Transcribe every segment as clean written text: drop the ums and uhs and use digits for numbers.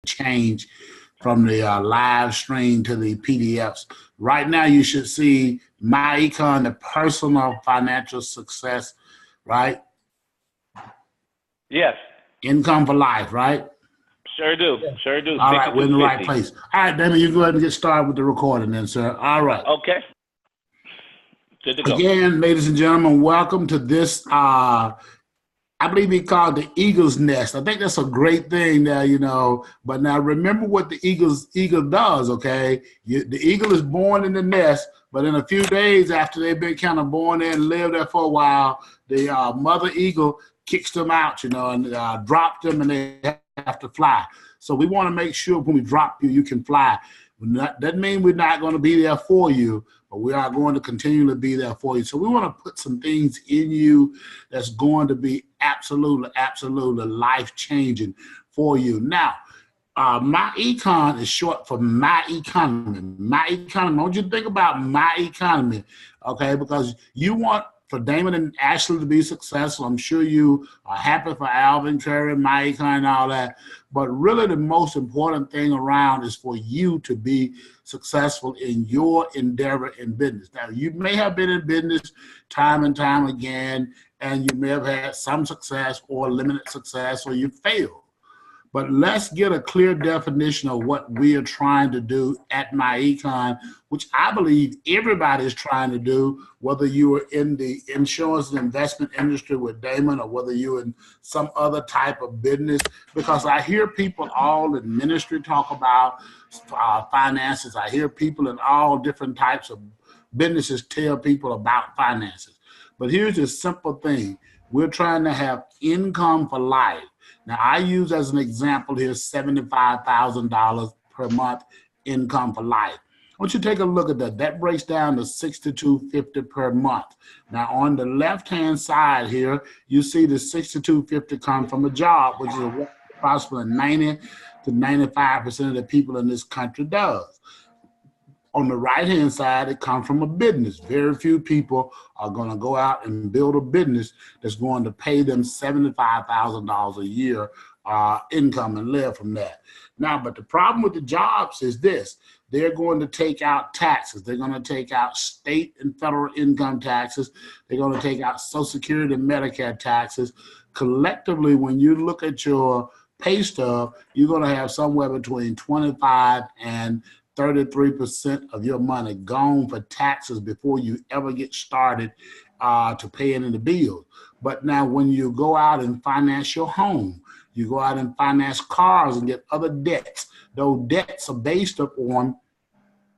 change from the live stream to the PDFs. Right now, you should see my econ, the personal financial success, right? Yes. Income for life, right? Sure do. Sure do. All right, we're in the right place. All right, Damon, you go ahead and get started with the recording then, sir. All right. Okay. Good to go. Again, ladies and gentlemen, welcome to this, I believe he called the Eagle's Nest. I think that's a great thing there, you know. But now remember what the eagle does, okay? The eagle is born in the nest, but in a few days after they've been kind of born there and lived there for a while, the mother eagle kicks them out, you know, and drops them, and they have to fly. So we want to make sure when we drop you, you can fly. Doesn't mean we're not going to be there for you, but we are going to continue to be there for you. So we want to put some things in you that's going to be absolutely, absolutely life-changing for you. Now, my econ is short for my economy. My economy. I want you to think about my economy, okay? Because you want for Damon and Ashley to be successful. I'm sure you are happy for Alvin Curry, my econ, and all that. But really the most important thing around is for you to be successful in your endeavor in business. Now, you may have been in business time and time again, and you may have had some success or limited success, or you failed. But let's get a clear definition of what we are trying to do at My Econ, which I believe everybody is trying to do, whether you are in the insurance and investment industry with Damon or whether you're in some other type of business, because I hear people all in ministry talk about finances. I hear people in all different types of businesses tell people about finances. But here's the simple thing. We're trying to have income for life. Now, I use as an example here $75,000 per month income for life. I want you to take a look at that. That breaks down to $62.50 per month. Now, on the left-hand side here, you see the $62.50 come from a job, which is approximately 90 to 95% of the people in this country does. On the right-hand side, it comes from a business. Very few people are going to go out and build a business that's going to pay them $75,000 a year income and live from that. Now, but the problem with the jobs is this. They're going to take out taxes. They're going to take out state and federal income taxes. They're going to take out Social Security and Medicare taxes. Collectively, when you look at your pay stub, you're going to have somewhere between 25 and 33% of your money gone for taxes before you ever get started to paying in the bills. But now when you go out and finance your home, you go out and finance cars and get other debts, those debts are based upon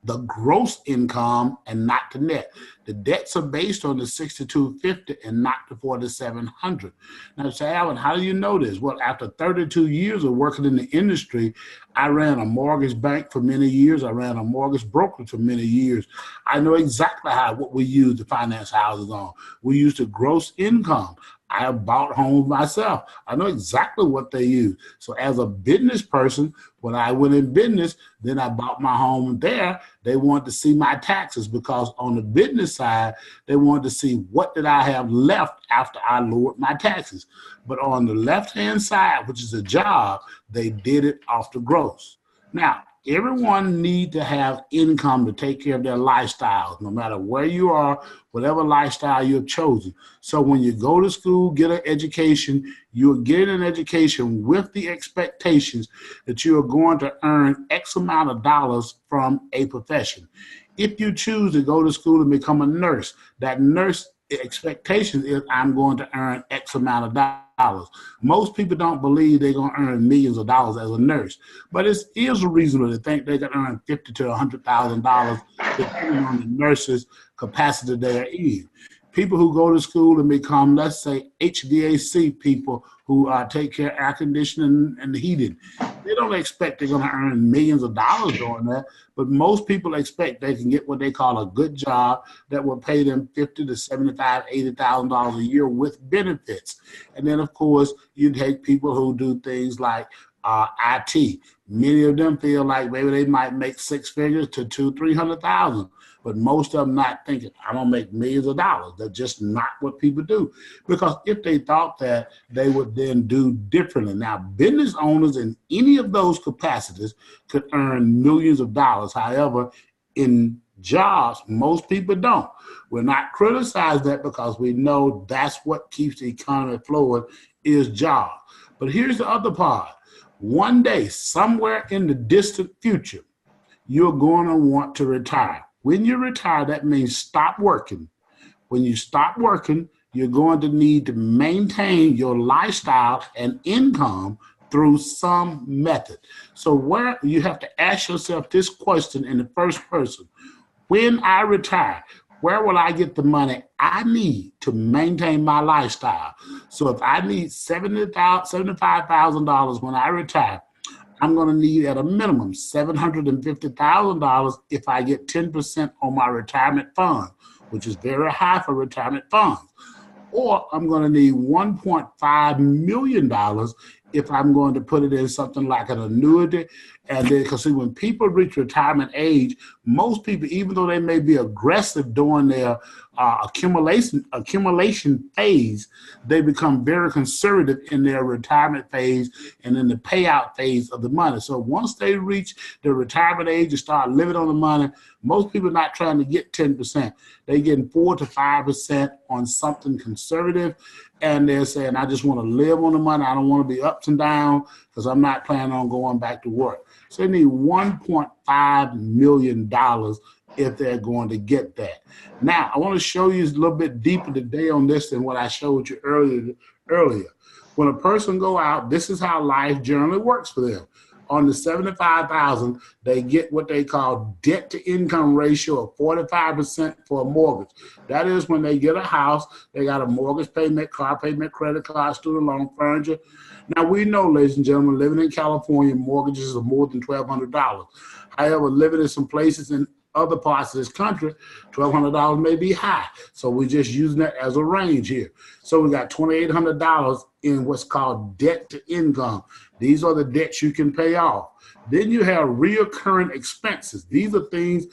the gross income and not the net. The debts are based on the $62.50 and not the $4,700. Now, you say, Alvin, how do you know this? Well, after 32 years of working in the industry, I ran a mortgage bank for many years. I ran a mortgage broker for many years. I know exactly what we use to finance houses on. We use the gross income. I have bought homes myself. I know exactly what they use. So as a business person, when I went in business, then I bought my home there. They wanted to see my taxes because on the business side, they wanted to see what did I have left after I lowered my taxes. But on the left-hand side, which is a job, they did it off the gross. Now, everyone needs to have income to take care of their lifestyles, no matter where you are, whatever lifestyle you've chosen. So when you go to school, get an education, you're getting an education with the expectations that you are going to earn X amount of dollars from a profession. If you choose to go to school and become a nurse, that nurse expectation is I'm going to earn X amount of dollars. Most people don't believe they're going to earn millions of dollars as a nurse, but it is reasonable to think they can earn $50,000 to $100,000 depending on the nurse's capacity they're in. People who go to school and become, let's say, HVAC people who take care of air conditioning and heating, they don't expect they're going to earn millions of dollars doing that, but most people expect they can get what they call a good job that will pay them $50,000 to $75,000, $80,000 a year with benefits. And then, of course, you take people who do things like IT. Many of them feel like maybe they might make six figures to $200,000, $300,000. but most of them not thinking, I'm going to make millions of dollars. That's just not what people do. Because if they thought that, they would then do differently. Now, business owners in any of those capacities could earn millions of dollars. However, in jobs, most people don't. We're not criticizing that because we know that's what keeps the economy flowing is jobs. But here's the other part. One day, somewhere in the distant future, you're going to want to retire. When you retire, that means stop working. When you stop working, you're going to need to maintain your lifestyle and income through some method. So where you have to ask yourself this question in the first person. When I retire, where will I get the money I need to maintain my lifestyle? So if I need $75,000 when I retire, I'm going to need at a minimum $750,000 if I get 10% on my retirement fund, which is very high for retirement funds. Or I'm going to need $1.5 million if I'm going to put it in something like an annuity. And then, because see, when people reach retirement age, most people, even though they may be aggressive during their accumulation phase, they become very conservative in their retirement phase and in the payout phase of the money. So once they reach the retirement age and start living on the money, most people are not trying to get 10%. They're getting 4 to 5% on something conservative. And they're saying, I just want to live on the money. I don't want to be ups and downs because I'm not planning on going back to work. So they need $1.5 million if they're going to get that. Now, I want to show you a little bit deeper today on this than what I showed you earlier. When a person go out, this is how life generally works for them. On the $75,000, they get what they call debt to income ratio of 45% for a mortgage. That is when they get a house, they got a mortgage payment, car payment, credit card, student loan, furniture. Now we know, ladies and gentlemen, living in California, mortgages are more than $1,200. However, living in some places in other parts of this country, $1,200 may be high. So we're just using that as a range here. So we got $2,800 in what's called debt to income. These are the debts you can pay off. Then you have recurring expenses. These are things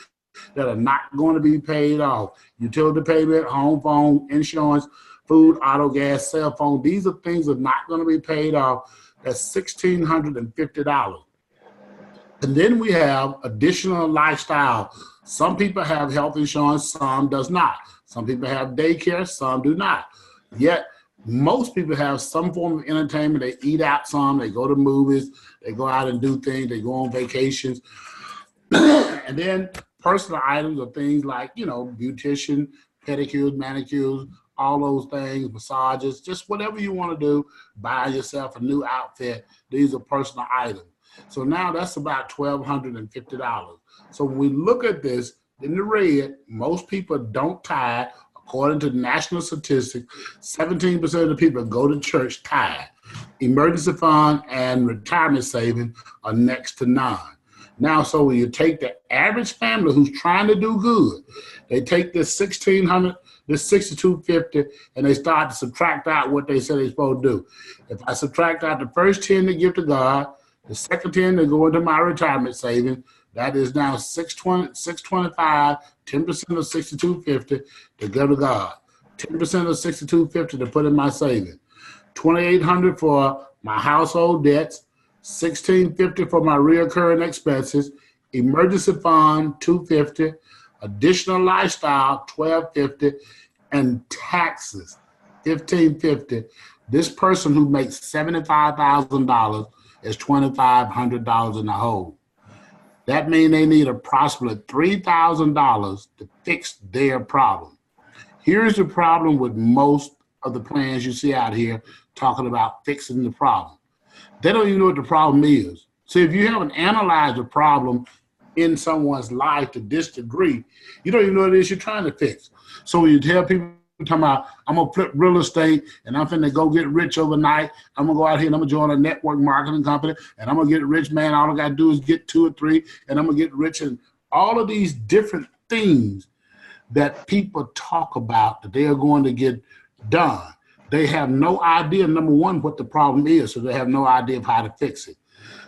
that are not going to be paid off. Utility payment, home phone, insurance, food, auto, gas, cell phone. These are things that are not going to be paid off. That's $1,650. And then we have additional lifestyle. Some people have health insurance, some does not. Some people have daycare, some do not. Yet most people have some form of entertainment. They eat out some, they go to movies, they go out and do things, they go on vacations. And then personal items are things like, beautician, pedicures, manicures, all those things, massages, just whatever you want to do, buy yourself a new outfit. These are personal items. So now that's about $1,250. So when we look at this in the red, most people don't tithe. According to national statistics, 17% of the people that go to church tithe. Emergency fund and retirement savings are next to none. Now, so when you take the average family who's trying to do good, they take this $1,600, this $6,250, and they start to subtract out what they said they're supposed to do. If I subtract out the first 10 to give to God, the second 10 to go into my retirement savings, that is now $625, 10% of $6,250 to go to God, 10% of $6,250 to put in my savings, $2,800 for my household debts, $1,650 for my recurring expenses, emergency fund $250, additional lifestyle $1,250, and taxes $1,550. This person who makes $75,000 is $2,500 in the hole. That means they need approximately $3,000 to fix their problem. Here's the problem with most of the plans you see out here talking about fixing the problem. They don't even know what the problem is. So if you haven't analyzed the problem in someone's life to this degree, you don't even know what it is you're trying to fix. So when you tell people, talking about, I'm going to flip real estate and I'm finna go get rich overnight. I'm going to go out here and I'm going to join a network marketing company and I'm going to get rich, man. All I got to do is get 2 or 3 and I'm going to get rich. And all of these different things that people talk about that they are going to get done. They have no idea, number one, what the problem is. So they have no idea of how to fix it.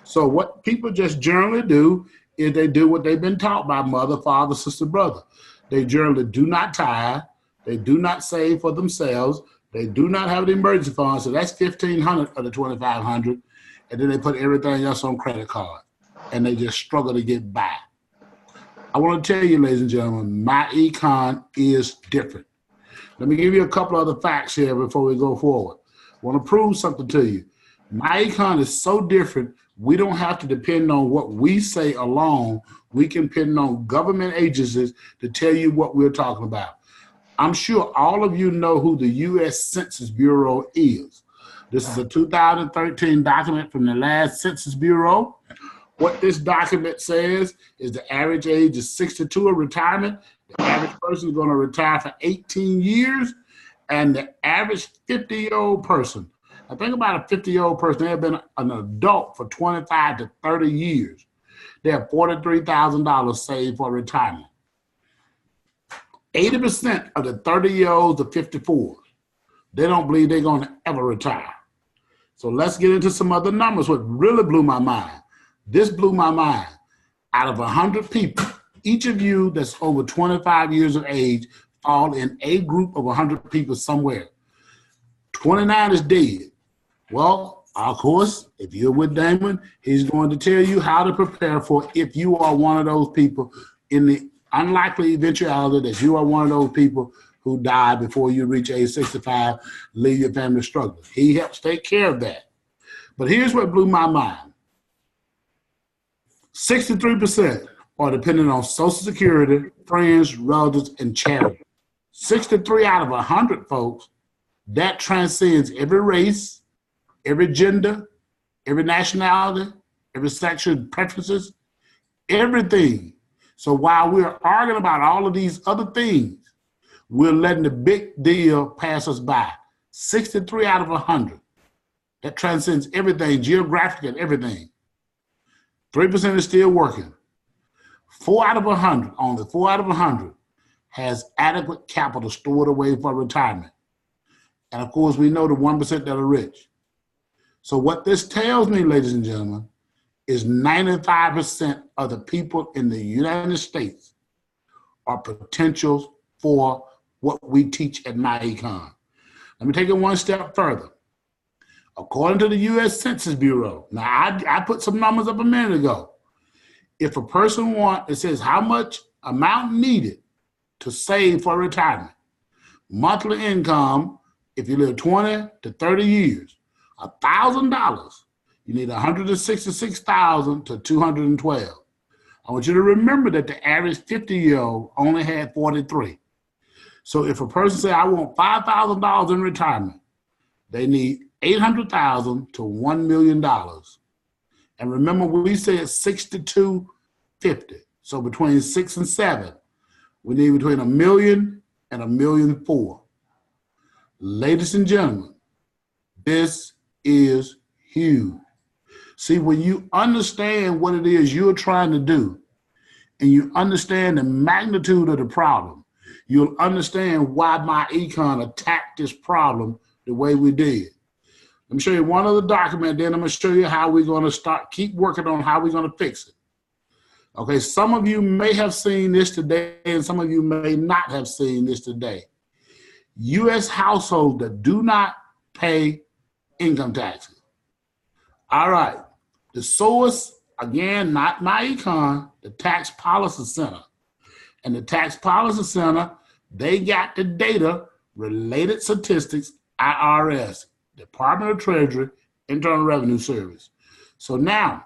So what people just generally do is they do what they've been taught by mother, father, sister, brother. They generally do not tithe. They do not save for themselves. They do not have an emergency fund. So that's $1,500 of the $2,500. And then they put everything else on credit card. And they just struggle to get by. I want to tell you, ladies and gentlemen, my econ is different. Let me give you a couple other facts here before we go forward. I want to prove something to you. My econ is so different, we don't have to depend on what we say alone. We can depend on government agencies to tell you what we're talking about. I'm sure all of you know who the U.S. Census Bureau is. This is a 2013 document from the last Census Bureau. What this document says is the average age is 62 of retirement. The average person is going to retire for 18 years. And the average 50-year-old person, now think about a 50-year-old person, they have been an adult for 25 to 30 years. They have $43,000 saved for retirement. 80% of the 30-year-olds are 54. They don't believe they're going to ever retire. So let's get into some other numbers. What really blew my mind. This blew my mind. Out of 100 people, each of you that's over 25 years of age fall in a group of 100 people somewhere. 29 is dead. Well, of course, if you're with Damon, he's going to tell you how to prepare for it if you are one of those people in the unlikely eventuality that you are one of those people who die before you reach age 65, leave your family struggling. He helps take care of that. But here's what blew my mind. 63% are dependent on Social Security, friends, relatives, and charity. 63 out of 100 folks, that transcends every race, every gender, every nationality, every sexual preferences, everything. So while we're arguing about all of these other things, we're letting the big deal pass us by. 63 out of 100. That transcends everything, geographic and everything. 3% is still working. 4 out of 100, only 4 out of 100, has adequate capital stored away for retirement. And of course, we know the 1% that are rich. So what this tells me, ladies and gentlemen, is 95% of the people in the United States are potentials for what we teach at MyEcon. Let me take it one step further. According to the U.S. Census Bureau, now I put some numbers up a minute ago. If a person it says how much amount needed to save for retirement. Monthly income, if you live 20 to 30 years, $1,000, you need $166,000 to $212,000. I want you to remember that the average 50-year-old only had 43. So if a person says, I want $5,000 in retirement, they need $800,000 to $1 million. And remember, we said 6250. So between 6 and 7, we need between $1 million and $1.4 million. Ladies and gentlemen, this is huge. See, when you understand what it is you're trying to do, and you understand the magnitude of the problem, you'll understand why MyEcon attacked this problem the way we did. Let me show you one other document, then I'm going to show you how we're going to keep working on how we're going to fix it. Okay, some of you may have seen this today, and some of you may not have seen this today. U.S. households that do not pay income taxes. All right, the source, again, not MyEcon, the Tax Policy Center. And the Tax Policy Center, they got the data, related statistics, IRS, Department of Treasury, Internal Revenue Service. So now,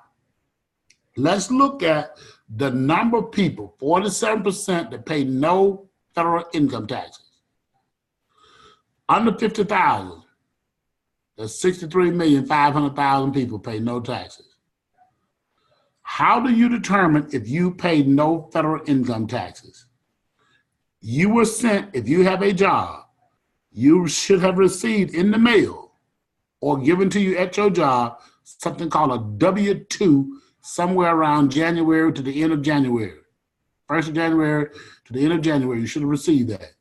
let's look at the number of people, 47% that pay no federal income taxes. Under 50,000, that's 63,500,000 people pay no taxes. How do you determine if you pay no federal income taxes? You were sent, if you have a job, you should have received in the mail or given to you at your job something called a W-2 somewhere around January to the end of January. 1st of January to the end of January, you should have received that.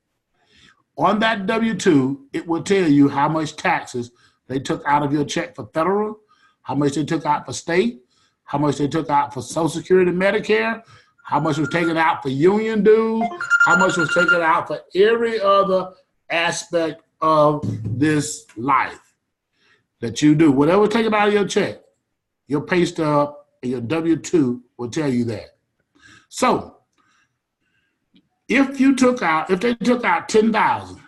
On that W-2, it will tell you how much taxes they took out of your check for federal, how much they took out for state, how much they took out for Social Security and Medicare, how much was taken out for union dues, how much was taken out for every other aspect of this life that you do. Whatever was taken out of your check, your pay stub and your W-2 will tell you that. So if they took out 10,000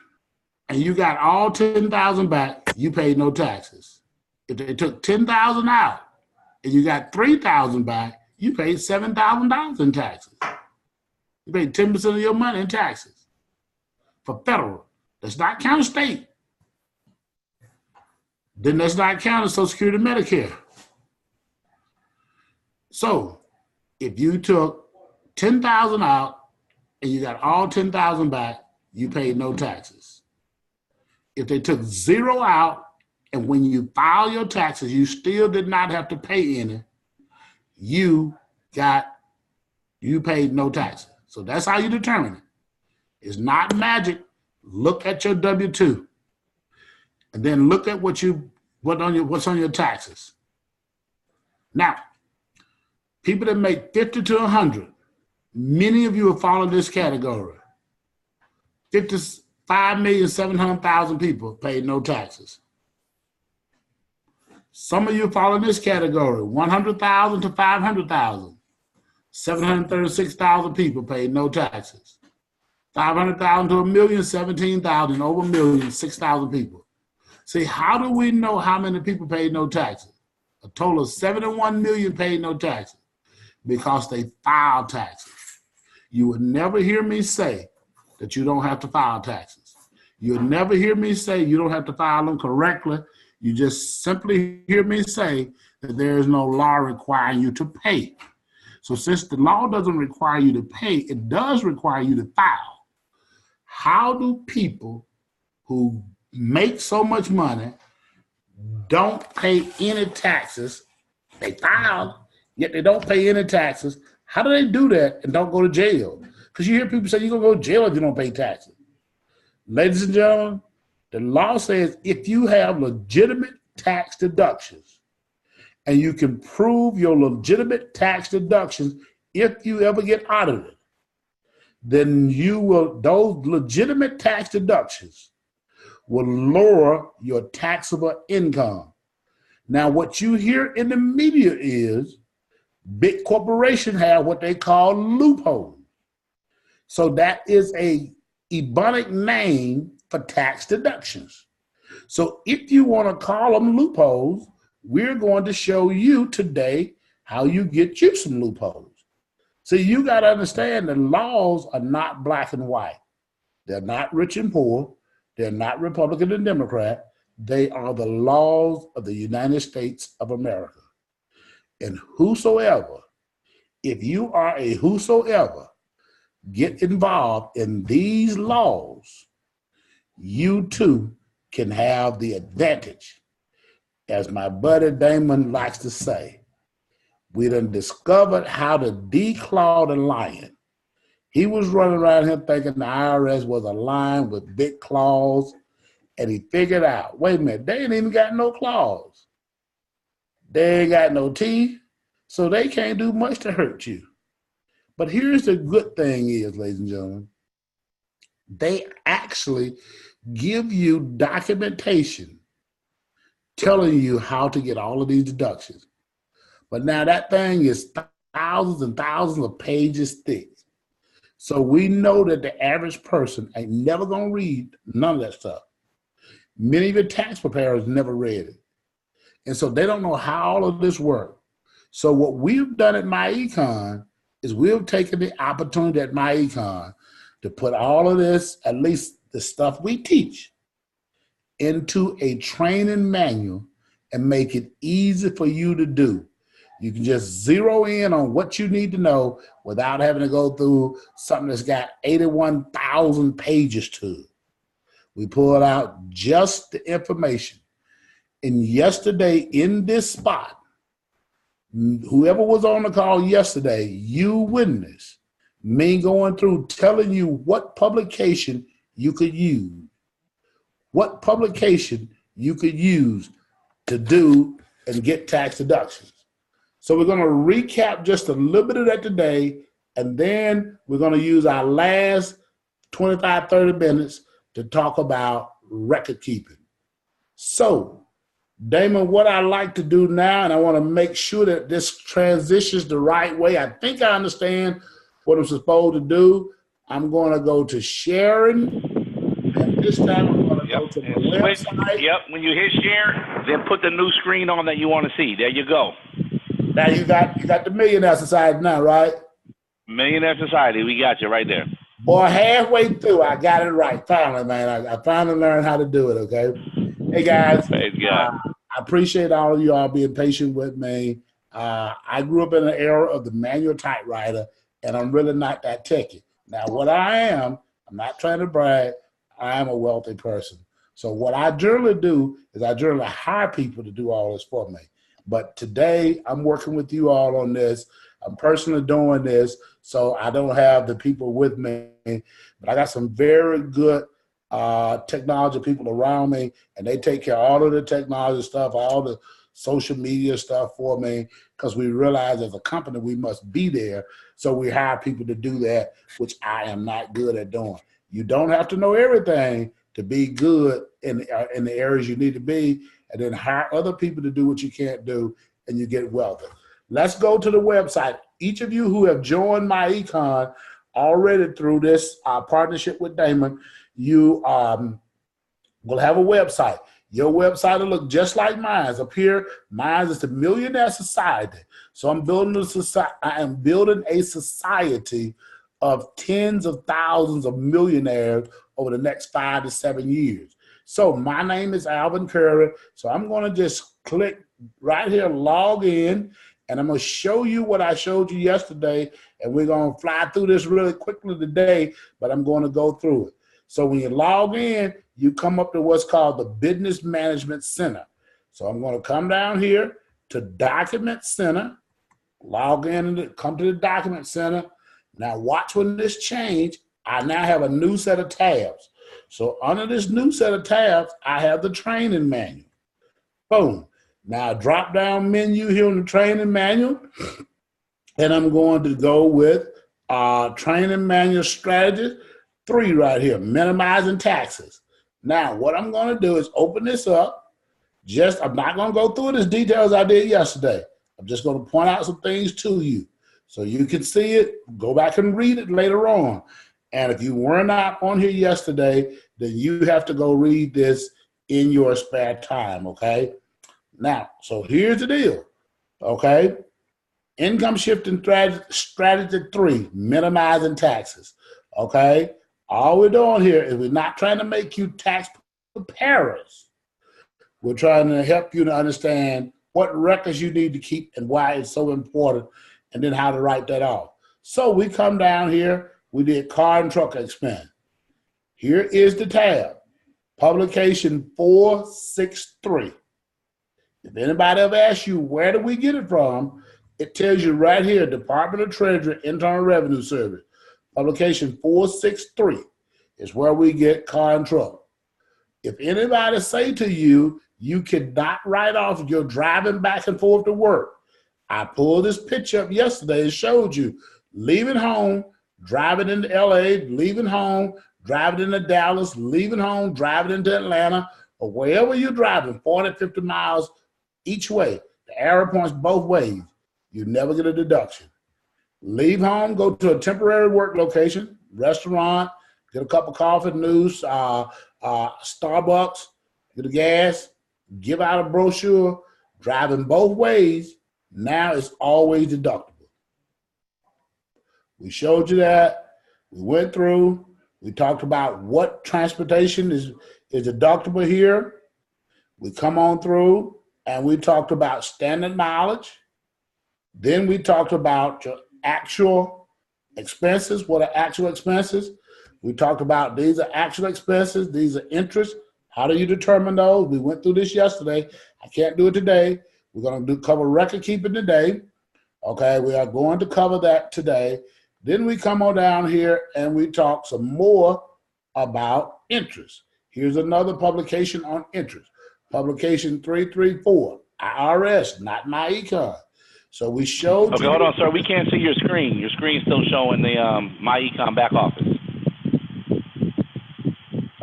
and you got all 10,000 back, you paid no taxes. If they took 10,000 out and you got 3,000 back, you paid $7,000 in taxes. You paid 10% of your money in taxes for federal. That's not counting state. Then that's not counting Social Security and Medicare. So if you took 10,000 out and you got all 10,000 back, you paid no taxes. If they took 0 out and when you file your taxes, you still did not have to pay any, you paid no taxes. So that's how you determine it. It's not magic. Look at your W-2 and then look at what's on your taxes. Now, people that make 50 to 100, many of you are following this category. 55,700,000 people paid no taxes. Some of you fall in this category, 100,000 to 500,000. 736,000 people paid no taxes. 500,000 to 1,000,000, 17,000, over 1,000,000, 6,000 people. See, how do we know how many people paid no taxes? A total of 71 million paid no taxes because they filed taxes. You would never hear me say that you don't have to file taxes. You'll never hear me say you don't have to file them correctly. You just simply hear me say that there is no law requiring you to pay. So since the law doesn't require you to pay, it does require you to file. How do people who make so much money don't pay any taxes? They file, yet they don't pay any taxes. How do they do that and don't go to jail? Because you hear people say you're going to go to jail if you don't pay taxes. Ladies and gentlemen, the law says if you have legitimate tax deductions and you can prove your legitimate tax deductions if you ever get audited, then those legitimate tax deductions will lower your taxable income. Now, what you hear in the media is big corporations have what they call loopholes. So that is a ebonic name for tax deductions. So if you want to call them loopholes, we're going to show you today how you get you some loopholes. So you got to understand the laws are not black and white. They're not rich and poor. They're not Republican and Democrat. They are the laws of the United States of America. And whosoever, if you are a whosoever, get involved in these laws, you too can have the advantage. As my buddy Damon likes to say, we done discovered how to declaw the lion. He was running around here thinking the IRS was a lion with big claws, and he figured out, wait a minute, they ain't even got no claws. They ain't got no teeth, so they can't do much to hurt you. But here's the good thing is, ladies and gentlemen, they actually give you documentation telling you how to get all of these deductions. But now that thing is thousands and thousands of pages thick. So we know that the average person ain't never gonna read none of that stuff. Many of your tax preparers never read it. And so they don't know how all of this works. So what we've done at MyEcon is we've taken the opportunity at MyEcon to put all of this, at least the stuff we teach, into a training manual and make it easy for you to do. You can just zero in on what you need to know without having to go through something that's got 81,000 pages to it. We pulled out just the information. And yesterday in this spot, whoever was on the call yesterday, you witnessed me going through telling you what publication you could use. What publication you could use to do and get tax deductions. So we're going to recap just a little bit of that today, and then we're going to use our last 25, 30 minutes to talk about record keeping. So, Damon, what I like to do now, and I want to make sure that this transitions the right way. I think I understand what I'm supposed to do. I'm going to go to sharing, and this time I'm going to go to my website. Yep, when you hit share, then put the new screen on that you want to see. There you go. Now you got the Millionaire Society now, right? Millionaire Society, we got you right there. Boy, halfway through, I got it right. Finally, man. I finally learned how to do it, okay? Hey, guys. Praise God. I appreciate all of you all being patient with me. I grew up in an era of the manual typewriter, and I'm really not that techy. Now, what I am, I'm not trying to brag, I am a wealthy person. So what I generally do is I generally hire people to do all this for me. But today, I'm working with you all on this. I'm personally doing this, so I don't have the people with me. But I got some very good technology people around me, and they take care of all of the technology stuff, all the social media stuff for me, because we realize as a company we must be there. So we hire people to do that, which I am not good at doing. You don't have to know everything to be good in the areas you need to be, and then hire other people to do what you can't do, and you get wealthy. Let's go to the website. Each of you who have joined my econ already through this partnership with Damon, you will have a website. Your website will look just like mine. Up here, mine is the Millionaire Society. So I'm building a society. I am building a society of tens of thousands of millionaires over the next 5 to 7 years. So my name is Alvin Curry. So I'm going to just click right here, log in, and I'm going to show you what I showed you yesterday. And we're going to fly through this really quickly today, but I'm going to go through it. So when you log in, you come up to what's called the Business Management Center. So I'm going to come down here to Document Center, log in and come to the Document Center. Now watch when this change, I now have a new set of tabs. So under this new set of tabs, I have the training manual. Boom. Now drop down menu here on the training manual, and I'm going to go with training manual strategy 3 right here, minimizing taxes. Now, what I'm going to do is open this up. I'm not going to go through it as detailed as I did yesterday. I'm just going to point out some things to you so you can see it. Go back and read it later on. And if you were not on here yesterday, then you have to go read this in your spare time, okay? Now, so here's the deal, okay? Income shifting strategy 3, minimizing taxes, okay? All we're doing here is we're not trying to make you tax preparers. We're trying to help you to understand what records you need to keep and why it's so important, and then how to write that off. So we come down here, we did car and truck expense. Here is the tab, publication 463. If anybody ever asks you, where do we get it from? It tells you right here, Department of Treasury, Internal Revenue Service. Publication 463 is where we get car and truck. If anybody say to you, you cannot write off if you're driving back and forth to work. I pulled this picture up yesterday and showed you leaving home, driving into LA, leaving home, driving into Dallas, leaving home, driving into Atlanta, or wherever you're driving, 40, 50 miles each way. The arrow points both ways. You never get a deduction. Leave home, go to a temporary work location, restaurant, get a cup of coffee, news, Starbucks, get a gas, give out a brochure, driving both ways. Now it's always deductible. We showed you that. We went through. We talked about what transportation is deductible here. We come on through, and we talked about standard mileage. Then we talked about your actual expenses. What are actual expenses? We talked about these are actual expenses. These are interest. How do you determine those? We went through this yesterday. I can't do it today. We're going to cover record keeping today. Okay, we are going to cover that today. Then we come on down here and we talk some more about interest. Here's another publication on interest. Publication 334, IRS, not my econ. So we showed Okay, you. hold on, sir. We can't see your screen. Your screen's still showing the My Econ back office.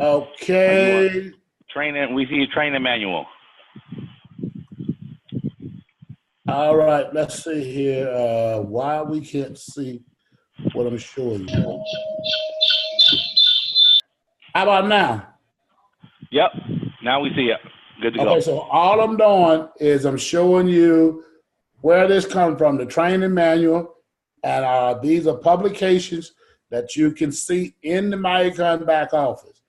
Are you on Okay. training? We see your training manual. All right. Let's see here. Why we can't see what I'm showing you. How about now? Yep. Now we see it. Good to go. Okay, so all I'm doing is I'm showing you where this comes from, the training manual, and these are publications that you can see in the MyEcon back office.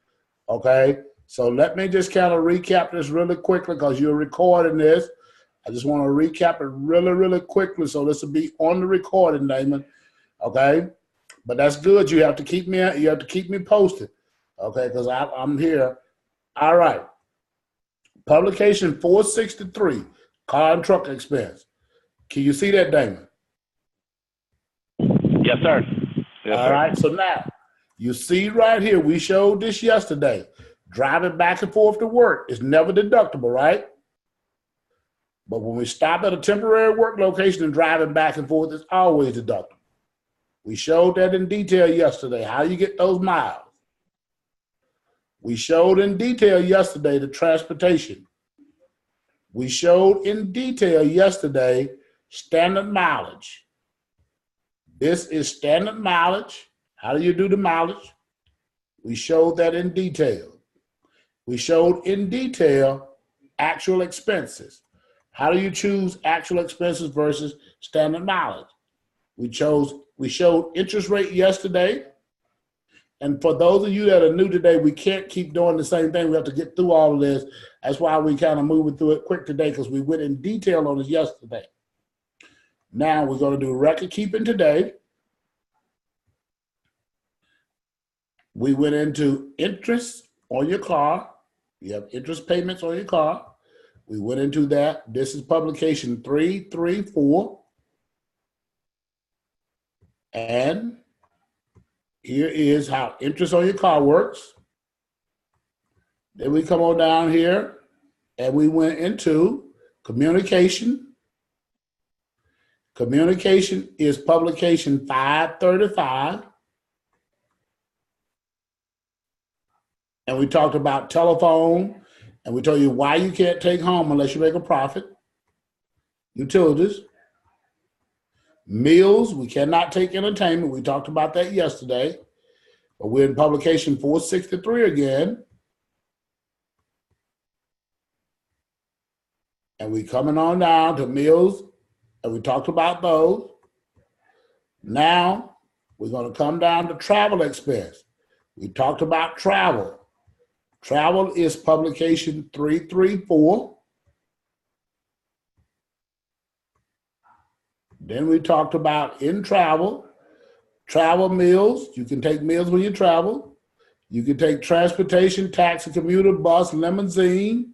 Okay, so let me just kind of recap this really quickly because you're recording this. I just want to recap it really, really quickly. So this will be on the recording, Damon. Okay, but that's good. You have to keep me. You have to keep me posted. Okay, because I'm here. All right. Publication 463, car and truck expense. Can you see that, Damon? Yes, sir. Yes, All sir. right. So now you see right here. We showed this yesterday. Driving back and forth to work is never deductible, right? But when we stop at a temporary work location and driving back and forth, it's always deductible. We showed that in detail yesterday, how you get those miles. We showed in detail yesterday the transportation. We showed in detail yesterday standard mileage. This is standard mileage. How do you do the mileage? We showed that in detail. We showed in detail actual expenses. How do you choose actual expenses versus standard mileage? We showed interest rate yesterday. And for those of you that are new today, we can't keep doing the same thing. We have to get through all of this. That's why we kind of moving through it quick today, because we went in detail on this yesterday. Now we're going to do record keeping today. We went into interest on your car. You have interest payments on your car. We went into that. This is publication 334. And here is how interest on your car works. Then we come on down here and we went into communication. Communication is publication 535. And we talked about telephone, and we told you why you can't take home unless you make a profit. Utilities. Meals, we cannot take entertainment. We talked about that yesterday. But we're in publication 463 again. And we coming on down to meals, and we talked about those. Now, we're going to come down to travel expense. We talked about travel. Travel is publication 334. Then we talked about in travel meals. You can take meals when you travel. You can take transportation, taxi, commuter, bus, limousine,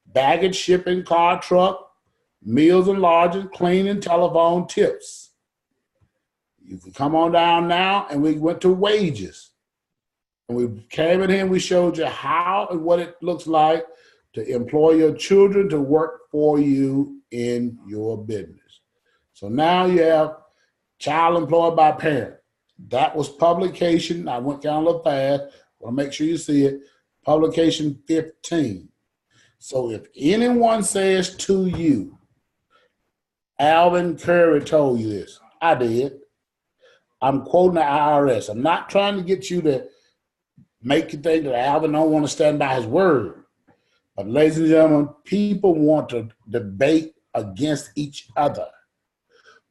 baggage, shipping, car, truck, meals and lodging, cleaning, telephone, tips. You can come on down now, and we went to wages. And we came in here and we showed you how and what it looks like to employ your children to work for you in your business. So now you have child employed by parent. That was publication. I went down a little fast. I want to make sure you see it. Publication 15. So if anyone says to you, Alvin Curry told you this, I did. I'm quoting the IRS. I'm not trying to get you to make you think that Alvin don't want to stand by his word. But ladies and gentlemen, people want to debate against each other.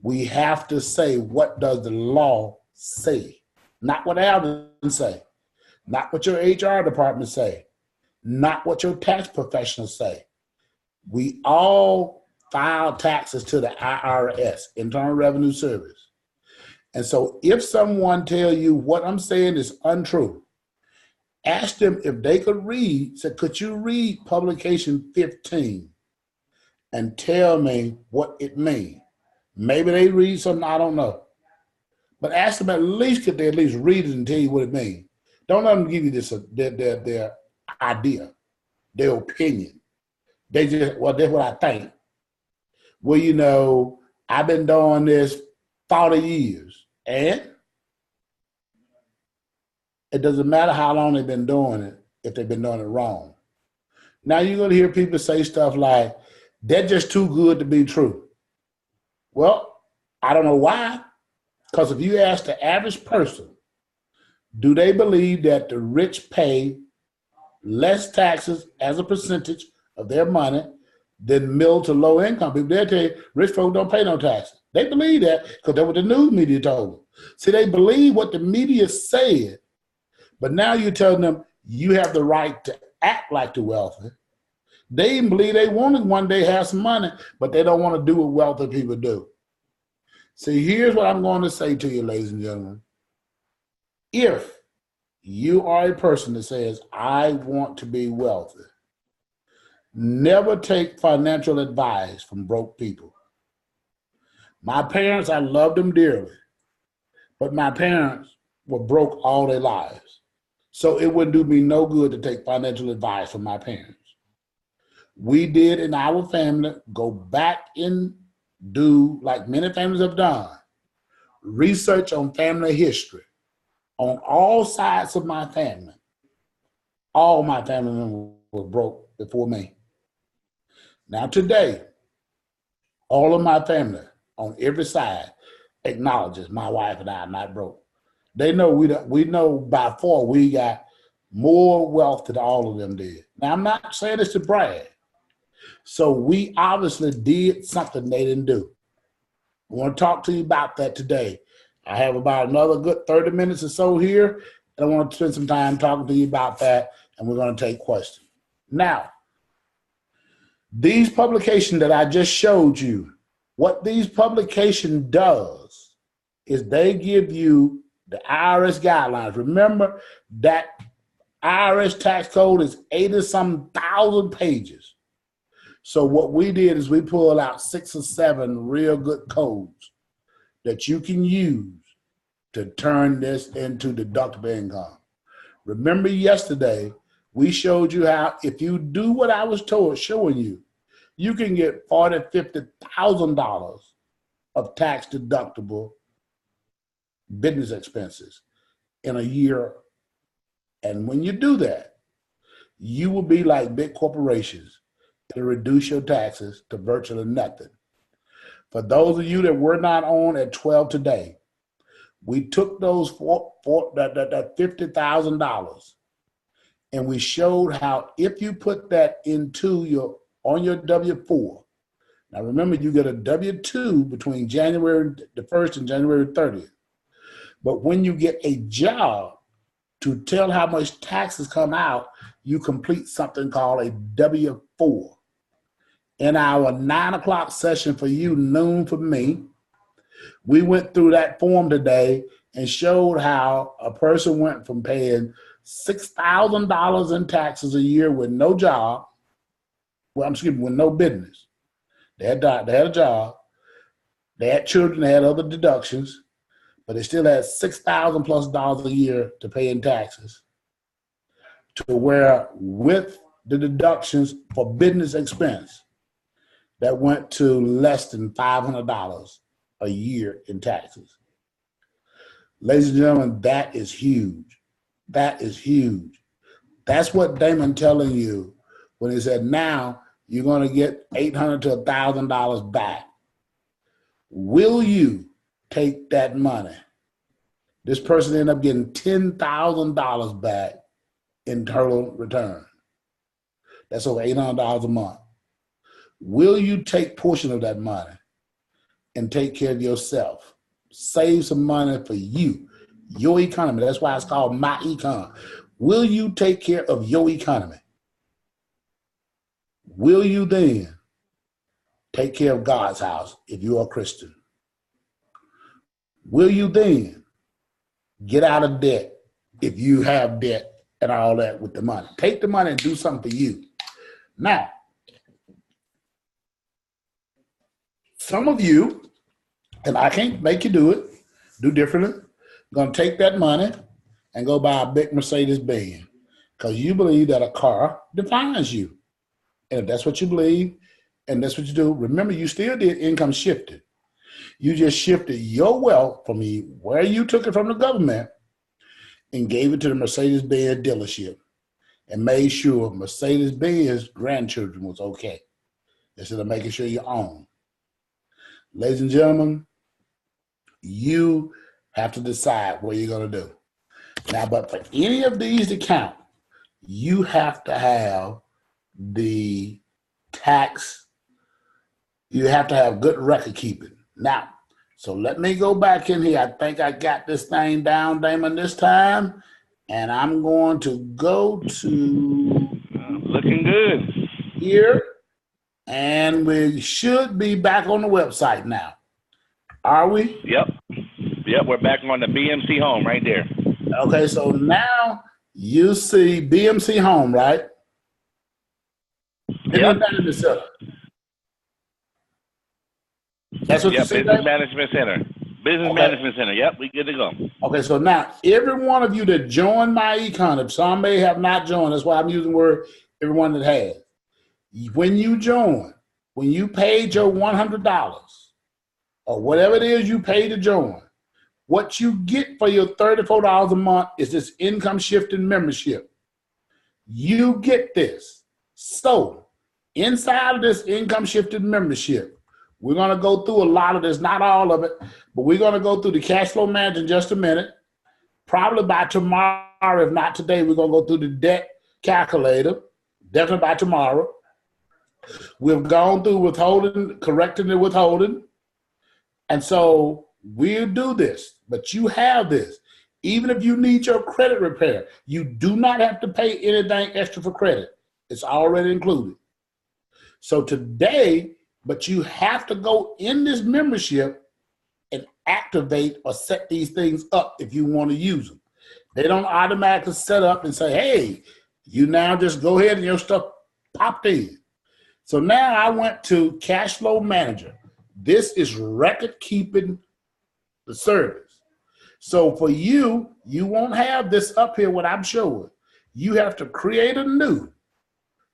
We have to say, what does the law say? Not what Alvin say. Not what your HR department say. Not what your tax professionals say. We all file taxes to the IRS, Internal Revenue Service. And so if someone tell you what I'm saying is untrue, ask them if they could read. Say, could you read publication 15 and tell me what it means? Maybe they read something I don't know. But ask them at least, could they at least read it and tell you what it means? Don't let them give you this their idea, their opinion. They just, well, that's what I think. Well, you know, I've been doing this 40 years. And it doesn't matter how long they've been doing it if they've been doing it wrong. Now you're going to hear people say stuff like, they're just too good to be true. Well, I don't know why. Because if you ask the average person, do they believe that the rich pay less taxes as a percentage of their money than middle to low income people? They'll tell you rich folks don't pay no taxes. They believe that because that's what the news media told them. See, they believe what the media said, but now you're telling them you have the right to act like the wealthy. They even believe they want to one day have some money, but they don't want to do what wealthy people do. See, here's what I'm going to say to you, ladies and gentlemen. If you are a person that says, I want to be wealthy, never take financial advice from broke people. My parents, I loved them dearly, but my parents were broke all their lives. So it wouldn't do me no good to take financial advice from my parents. We did in our family go back and do, like many families have done, research on family history on all sides of my family. All my family members were broke before me. Now today, all of my family on every side acknowledges my wife and I are not broke. They know we know by far we got more wealth than all of them did. Now I'm not saying this to brag. So we obviously did something they didn't do. I want to talk to you about that today. I have about another good 30 minutes or so here, and I want to spend some time talking to you about that, and we're going to take questions. Now, these publications that I just showed you, what these publications does is they give you the IRS guidelines. Remember that IRS tax code is 80-some thousand pages. So what we did is we pulled out 6 or 7 real good codes that you can use to turn this into deductible income. Remember yesterday, we showed you how if you do what I was showing you, you can get $40,000, $50,000 of tax deductible business expenses in a year. And when you do that, you will be like big corporations to reduce your taxes to virtually nothing. For those of you that were not on at 12 today, we took those that $50,000 and we showed how if you put that into on your W-4. Now remember, you get a W-2 between January the 1st and January 30th. But when you get a job to tell how much taxes come out, you complete something called a W-4. In our 9 o'clock session for you, noon for me, we went through that form today and showed how a person went from paying $6,000 in taxes a year with no job, with no business. They had a job, they had children, they had other deductions, but they still had $6,000 plus a year to pay in taxes, to where with the deductions for business expense, that went to less than $500 a year in taxes. Ladies and gentlemen, that is huge. That is huge. That's what Damon telling you when he said, now you're going to get $800 to $1,000 back. Will you take that money? This person ended up getting $10,000 back in total return. That's over $800 a month. Will you take portion of that money and take care of yourself? Save some money for you, your economy. That's why it's called My Econ. Will you take care of your economy? Will you then take care of God's house if you're a Christian? Will you then get out of debt if you have debt and all that with the money? Take the money and do something for you. Now, some of you, and I can't make you do it, do differently, going to take that money and go buy a big Mercedes-Benz because you believe that a car defines you. And if that's what you believe and that's what you do, remember you still did income shifting. You just shifted your wealth from where you took it from the government and gave it to the Mercedes-Benz dealership and made sure Mercedes-Benz grandchildren was okay instead of making sure you own. Ladies and gentlemen, you have to decide what you're going to do. Now, but for any of these to count, you have to have the tax, you have to have good record keeping. Now, so let me go back in here. I think I got this thing down, Damon, this time. And I'm going to go to looking good here. And we should be back on the website now. Are we? Yep. We're back on the BMC home right there. Okay, so now you see BMC home, right? Yep. That's what you see, Business Management Center. Business Management Center. Yep, we good to go. Okay, so now every one of you that joined my econ, if some may have not joined, that's why I'm using the word everyone that has. When you join, when you paid your $100 or whatever it is you pay to join, what you get for your $34 a month is this income shifting membership. You get this. So inside of this income shifting membership, we're going to go through a lot of this, not all of it, but we're going to go through the cash flow manager in just a minute. Probably by tomorrow, if not today, we're going to go through the debt calculator, definitely by tomorrow. We've gone through withholding, correcting the withholding. And so we'll do this, but you have this. Even if you need your credit repair, you do not have to pay anything extra for credit. It's already included. So today, but you have to go in this membership and activate or set these things up if you want to use them. They don't automatically set up and say, hey, you now just go ahead and your stuff popped in. So now I went to Cash Flow Manager. This is record keeping the service. So for you, you won't have this up here what I'm showing. You have to create a new.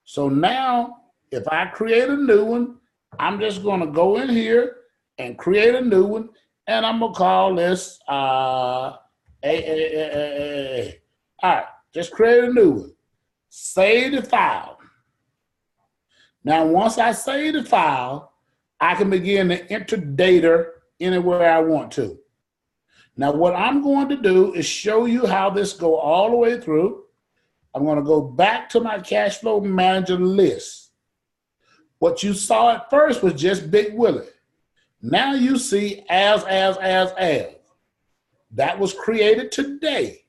So now if I create a new one, I'm just going to go in here and create a new one, and I'm going to call this All right, just create a new one. Save the file. Now, once I save the file, I can begin to enter data anywhere I want to. Now, what I'm going to do is show you how this go all the way through. I'm going to go back to my cash flow manager list. What you saw at first was just Big Willie. Now you see as. That was created today.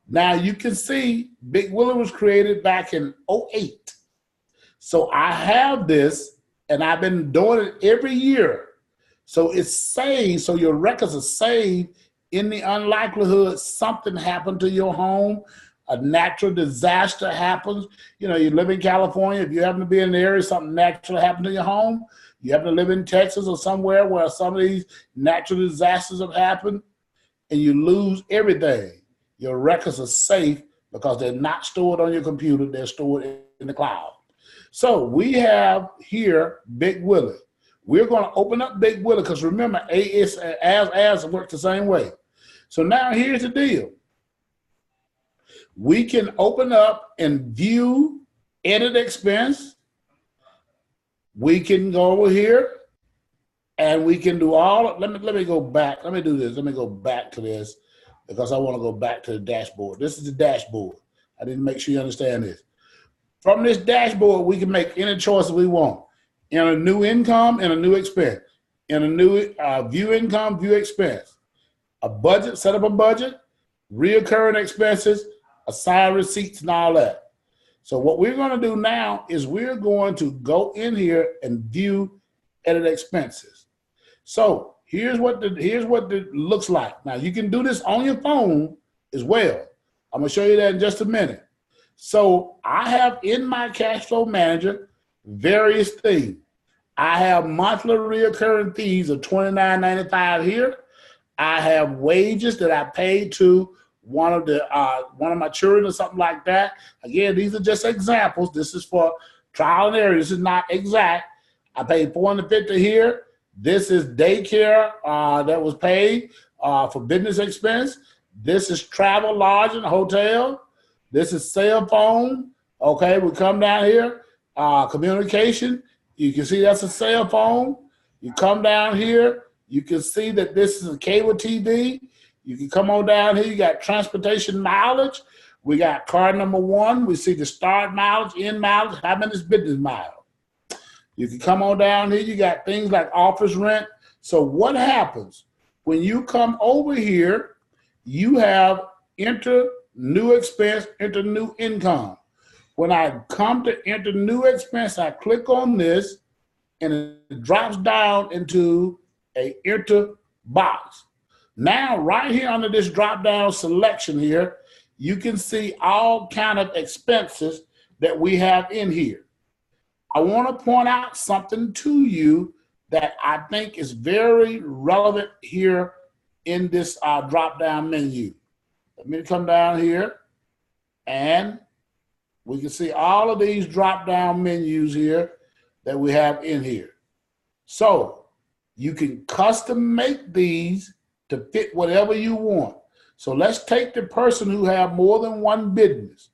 Now you can see Big Willie was created back in 2008. So I have this, and I've been doing it every year. So it's saved, so your records are saved in the unlikelihood something happened to your home, a natural disaster happens. You know, you live in California. If you happen to be in the area, something natural happened to your home. You happen to live in Texas or somewhere where some of these natural disasters have happened, and you lose everything. Your records are safe because they're not stored on your computer. They're stored in the cloud. So we have here Big Willie. We're going to open up Big Willie because remember, as works the same way. So now here's the deal. We can open up and view edit expense. We can go over here and we can do all, let me go back. Let me do this. Let me go back to this because I want to go back to the dashboard. This is the dashboard. I need to make sure you understand this. From this dashboard, we can make any choices we want. In a new income and a new expense. In a new view income, view expense. A budget, set up a budget, reoccurring expenses, assign receipts and all that. So what we're going to do now is we're going to go in here and view edit expenses. So here's what it looks like. Now you can do this on your phone as well. I'm going to show you that in just a minute. So I have in my cash flow manager various things. I have monthly reoccurring fees of $29.95 here. I have wages that I pay to one of my children or something like that. Again, these are just examples. This is for trial and error. This is not exact. I paid $450 here. This is daycare that was paid for business expense. This is travel, lodging, hotel. This is cell phone. Okay, we come down here, communication. You can see that's a cell phone. You come down here, you can see that this is a cable TV. You can come on down here, you got transportation mileage. We got car number 1. We see the start mileage, end mileage, how many is business miles. You can come on down here, you got things like office rent. So what happens when you come over here, you have enter new expense, enter new income. When I come to enter new expense, I click on this and it drops down into a enter box. Now, right here under this drop down selection here, you can see all kind of expenses that we have in here. I want to point out something to you that I think is very relevant here in this drop down menu. Let me come down here and we can see all of these drop down menus here that we have in here. So you can custom make these to fit whatever you want. So let's take the person who have more than one business.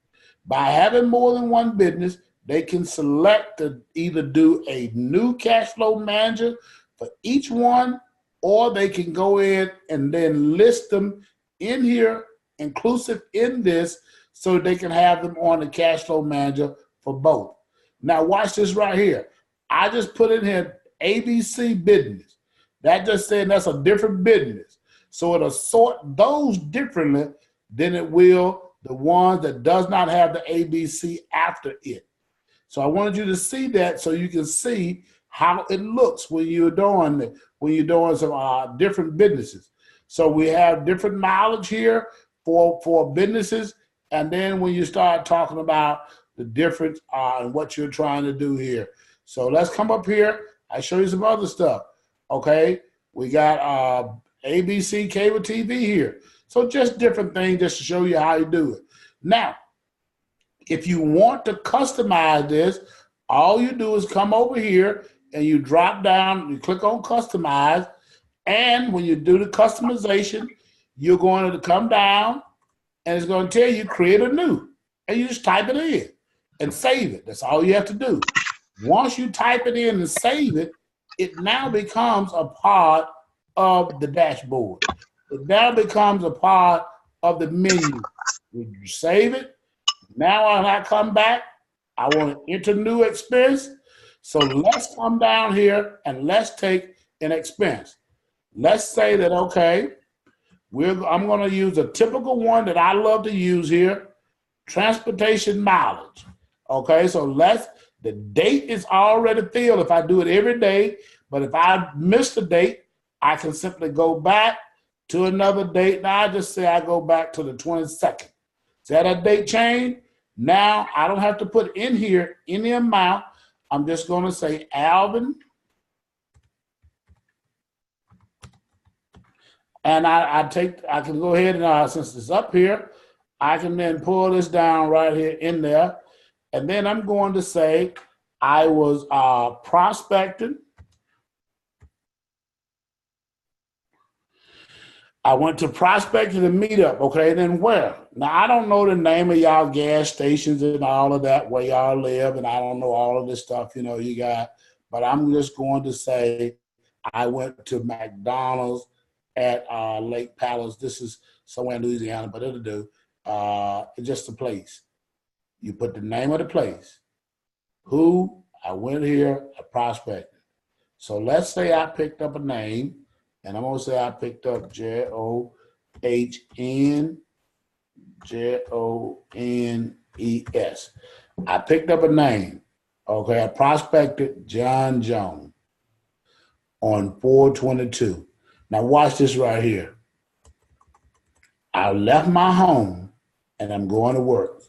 By having more than one business, they can select to either do a new cash flow manager for each one, or they can go in and then list them in here, inclusive in this, so they can have them on the cash flow manager for both. Now watch this right here. I just put in here ABC business. That just saying that's a different business. So it'll sort those differently than it will the ones that does not have the ABC after it. So I wanted you to see that so you can see how it looks when you're doing some different businesses. So we have different mileage here for businesses, and then when you start talking about the difference and what you're trying to do here. So let's come up here. I show you some other stuff. Okay, we got ABC cable TV here. So just different things just to show you how you do it. Now, if you want to customize this, all you do is come over here and you drop down, you click on customize, and when you do the customization, you're going to come down and it's going to tell you create a new, and you just type it in and save it. That's all you have to do. Once you type it in and save it, it now becomes a part of the dashboard. It now becomes a part of the menu. When you save it, now when I come back, I want to enter new expense. So let's come down here and let's take an expense. Let's say that, okay, I'm going to use a typical one that I love to use here, transportation mileage. Okay, so the date is already filled if I do it every day, but if I miss the date, I can simply go back to another date. Now I just say I go back to the 22nd. See how that date changed? Now I don't have to put in here any amount. I'm just going to say Alvin. And I can go ahead and since it's up here, I can then pull this down right here in there. And then I'm going to say I was prospecting. I went to prospecting to meet up, okay, then where? Now, I don't know the name of y'all gas stations and all of that, where y'all live, and I don't know all of this stuff, you got, but I'm just going to say I went to McDonald's at Lake Palace. This is somewhere in Louisiana, but it'll do. It's just a place. You put the name of the place. Who? I went here, I prospected. So let's say I picked up a name, and I'm going to say I picked up John Jones. I picked up a name. Okay, I prospected John Jones on 4/22. Now watch this right here. I left my home and I'm going to work.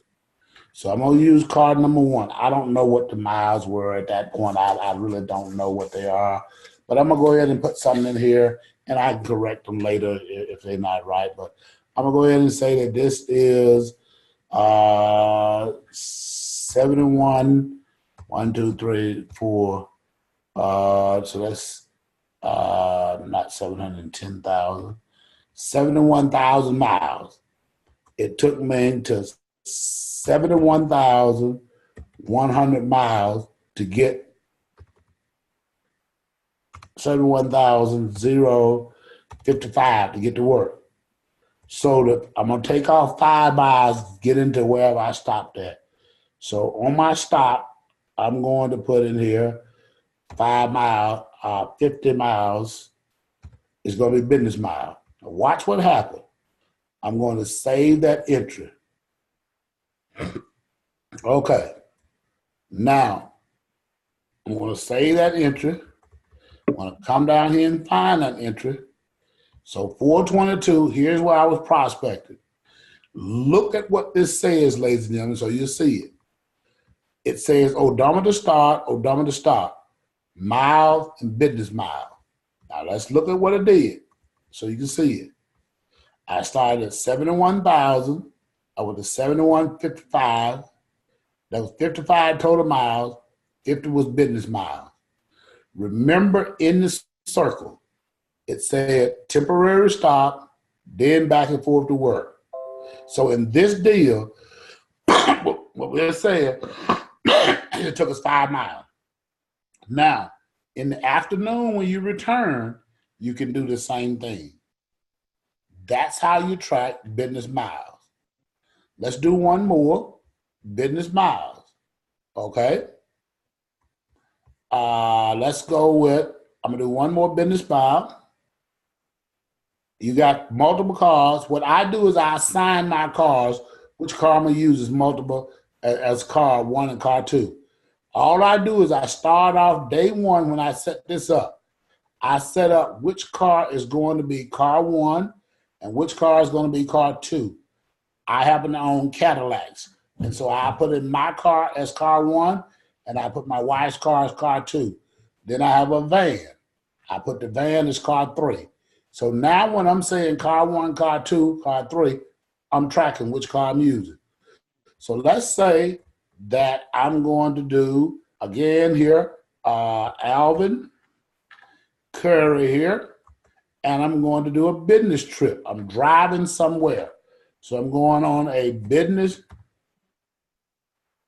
So I'm going to use card number 1. I don't know what the miles were at that point. I really don't know what they are. But I'm going to go ahead and put something in here, and I can correct them later if they're not right. But I'm going to go ahead and say that this is 71, 1, 2, 3, 4. So that's not 710,000, 71,000 miles. It took me to 71,100 miles to get 71,055 to get to work. So that I'm gonna take off 5 miles, get into wherever I stopped at. So on my stop, I'm going to put in here 5 miles, 50 miles is going to be business mile. Now watch what happens. I'm going to save that entry. Okay. Now, I'm going to save that entry. I'm going to come down here and find that entry. So 422, here's where I was prospecting. Look at what this says, ladies and gentlemen, so you see it. It says odometer start, miles and business mile. Now let's look at what it did so you can see it. I started at 71,000. I went to 7155. That was 55 total miles. 50 was business miles. Remember in the circle, it said temporary stop, then back and forth to work. So in this deal, what we're saying, it took us 5 miles. Now, in the afternoon when you return, you can do the same thing. That's how you track business miles. Let's do one more, business miles, okay? Let's go with, I'm gonna do one more business mile. You got multiple cars. What I do is I assign my cars, which car I'm gonna use as multiple, as car 1 and car 2. All I do is I start off day 1 when I set this up. I set up which car is going to be car 1 and which car is going to be car 2. I happen to own Cadillacs. And so I put in my car as car 1 and I put my wife's car as car 2. Then I have a van. I put the van as car 3. So now when I'm saying car 1, car 2, car 3, I'm tracking which car I'm using. So let's say that I'm going to do, again here, Alvin Curry here, and I'm going to do a business trip. I'm driving somewhere. So I'm going on a business,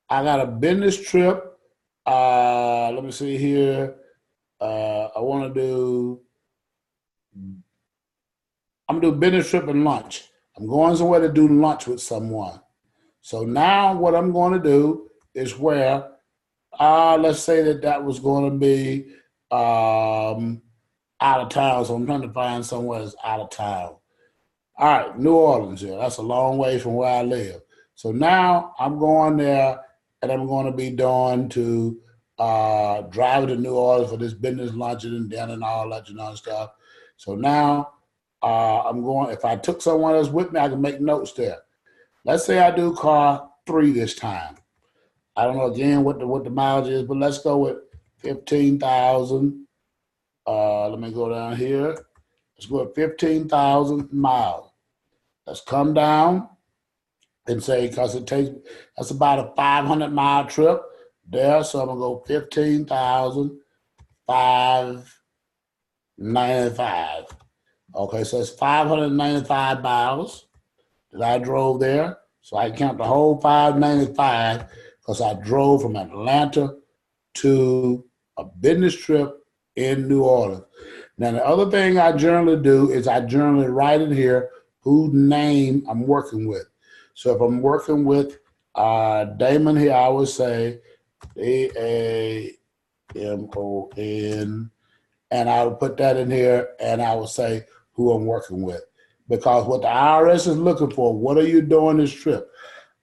I got a business trip. Let me see here. I want to do, I'm going to do business trip and lunch. I'm going somewhere to do lunch with someone. So now what I'm going to do is where, let's say that was going to be out of town. So I'm trying to find somewhere that's out of town. All right, New Orleans here. That's a long way from where I live. So now I'm going there and I'm going to be doing to driving to New Orleans for this business luncheon and dinner and all that, and stuff. So now I'm going, if I took someone else with me, I can make notes there. Let's say I do car 3 this time. I don't know again what the mileage is, but let's go with 15,000. Let me go down here. Let's go with 15,000 miles. Let's come down and say, because it takes, that's about a 500-mile trip there. So I'm going to go 15,595. Okay, so it's 595 miles that I drove there. So I count the whole 595 because I drove from Atlanta to a business trip in New Orleans. Now, the other thing I generally do is I generally write in here whose name I'm working with. So if I'm working with Damon here, I would say D-A-M-O-N, and I would put that in here and I would say who I'm working with. Because what the IRS is looking for, what are you doing this trip?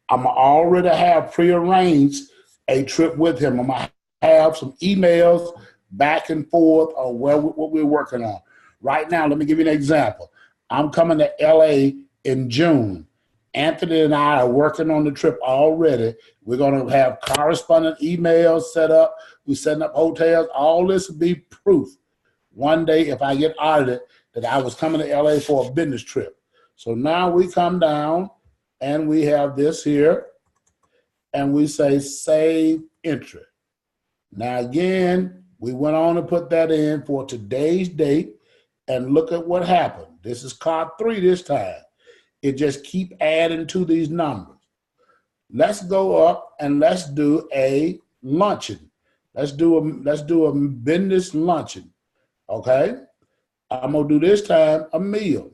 I'm already have prearranged a trip with him. I'm gonna have some emails back and forth on what we're working on. Right now, let me give you an example. I'm coming to LA in June. Anthony and I are working on the trip already. We're gonna have correspondent emails set up. We're setting up hotels. All this will be proof one day if I get audited that I was coming to LA for a business trip. So now we come down and we have this here and we say save entry. Now again, We went on to put that in for today's date, and look at what happened. This is card 3 this time. It just keep adding to these numbers. Let's go up and let's do a luncheon. Let's do a business luncheon. Okay? I'm gonna do this time a meal.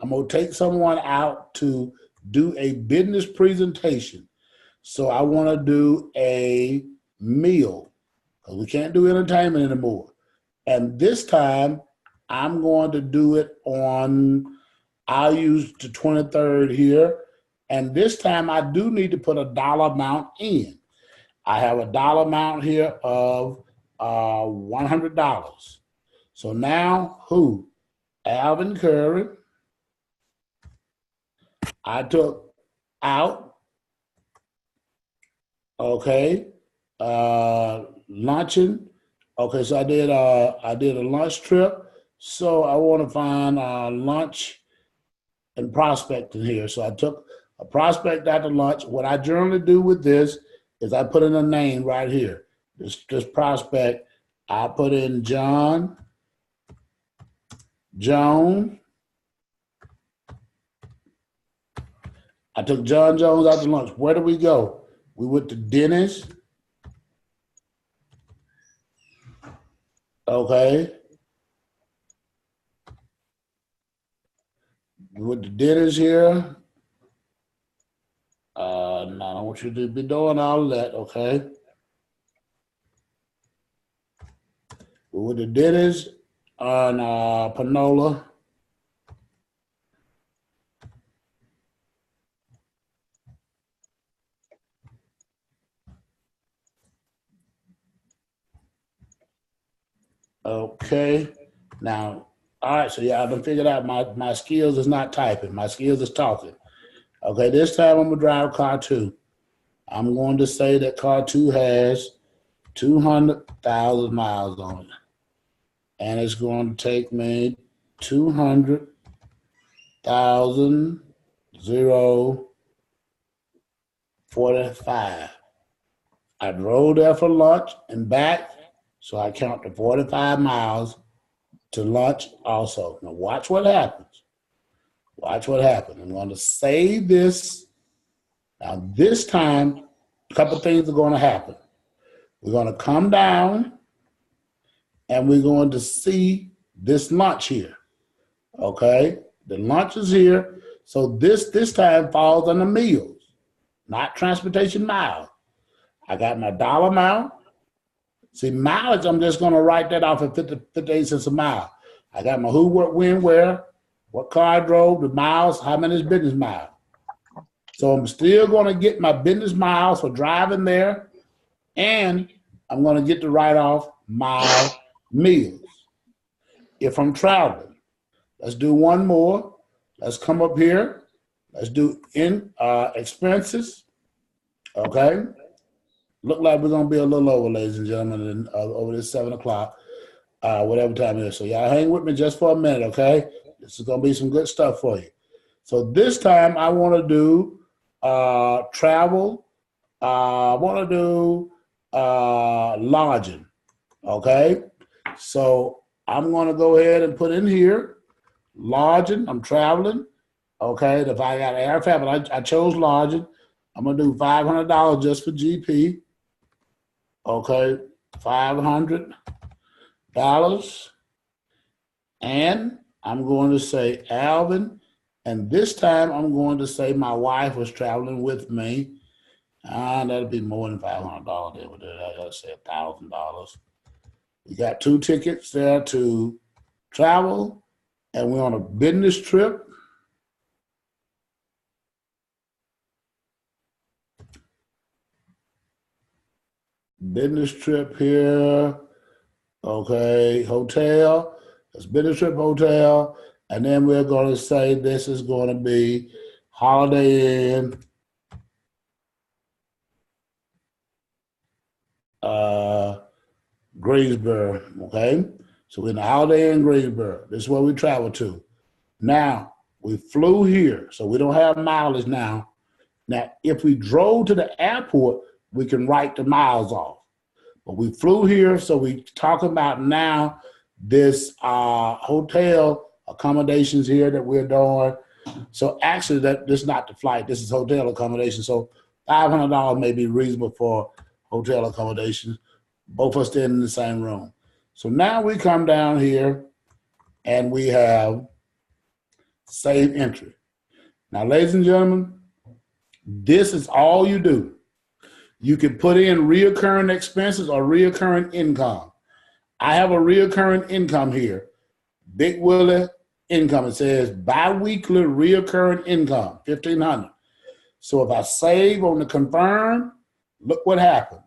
I'm gonna take someone out to do a business presentation. So I want to do a meal because we can't do entertainment anymore. And this time I'm going to do it on, I'll use the 23rd here. And this time I do need to put a dollar amount in. I have a dollar amount here of $100. So now who? Alvin Curry. I took out, okay, luncheon. Okay, so I did a lunch trip. So I want to find lunch and prospect in here. So I took a prospect out to lunch. What I generally do with this is I put in a name right here. This prospect, I put in John Jones. I took John Jones out to lunch. Where did we go? We went to Dennis. Okay. We went to Dennis here. No, I don't want you to be doing all that, okay? We went to Dennis on Panola. Okay. Now, all right, so yeah, I've been figured out my skills is not typing. My skills is talking. Okay, this time I'm going to drive car 2. I'm going to say that car 2 has 200,000 miles on it. And it's going to take me 200,000, 45. I drove there for lunch and back, so I count the 45 miles to lunch also. Now watch what happens. Watch what happens. I'm going to save this. Now this time, a couple of things are going to happen. We're going to come down and we're going to see this lunch here. Okay? The lunch is here. So this time falls under meals, not transportation miles. I got my dollar amount. See, mileage, I'm just going to write that off at 58 cents a mile. I got my who, what, when, where, what car I drove, the miles, how many is business miles. So I'm still going to get my business miles for driving there, and I'm going to get to write off my meals. If I'm traveling, let's do one more. Let's come up here. Let's do expenses. Okay. Look like we're going to be a little over, ladies and gentlemen, over this 7 o'clock, whatever time it is. So y'all hang with me just for a minute, okay? This is going to be some good stuff for you. So this time I want to do travel. I want to do lodging, okay? So I'm going to go ahead and put in here lodging. I'm traveling, okay? If I got airfare, but I chose lodging. I'm going to do $500 just for GP. Okay, $500. And I'm going to say Alvin. And this time I'm going to say my wife was traveling with me. That'll be more than $500 there. I got to say $1,000. We got 2 tickets there to travel, and we're on a business trip. Business trip here, okay, hotel, that's business trip hotel, and then we're going to say this is going to be Holiday Inn, Greensboro, okay? So we're in the Holiday Inn, Greensboro. This is where we travel to. Now, we flew here, so we don't have mileage now. Now, if we drove to the airport, we can write the miles off. But we flew here, so we talk about now this hotel accommodations here that we're doing. So actually, this is not the flight. This is hotel accommodation. So $500 may be reasonable for hotel accommodations. Both of us staying in the same room. So now we come down here and we have save entry. Now, ladies and gentlemen, this is all you do. You can put in reoccurring expenses or reoccurring income. I have a reoccurring income here. Big Willie income. It says biweekly reoccurring income, $1,500. So if I save on the confirm, look what happens.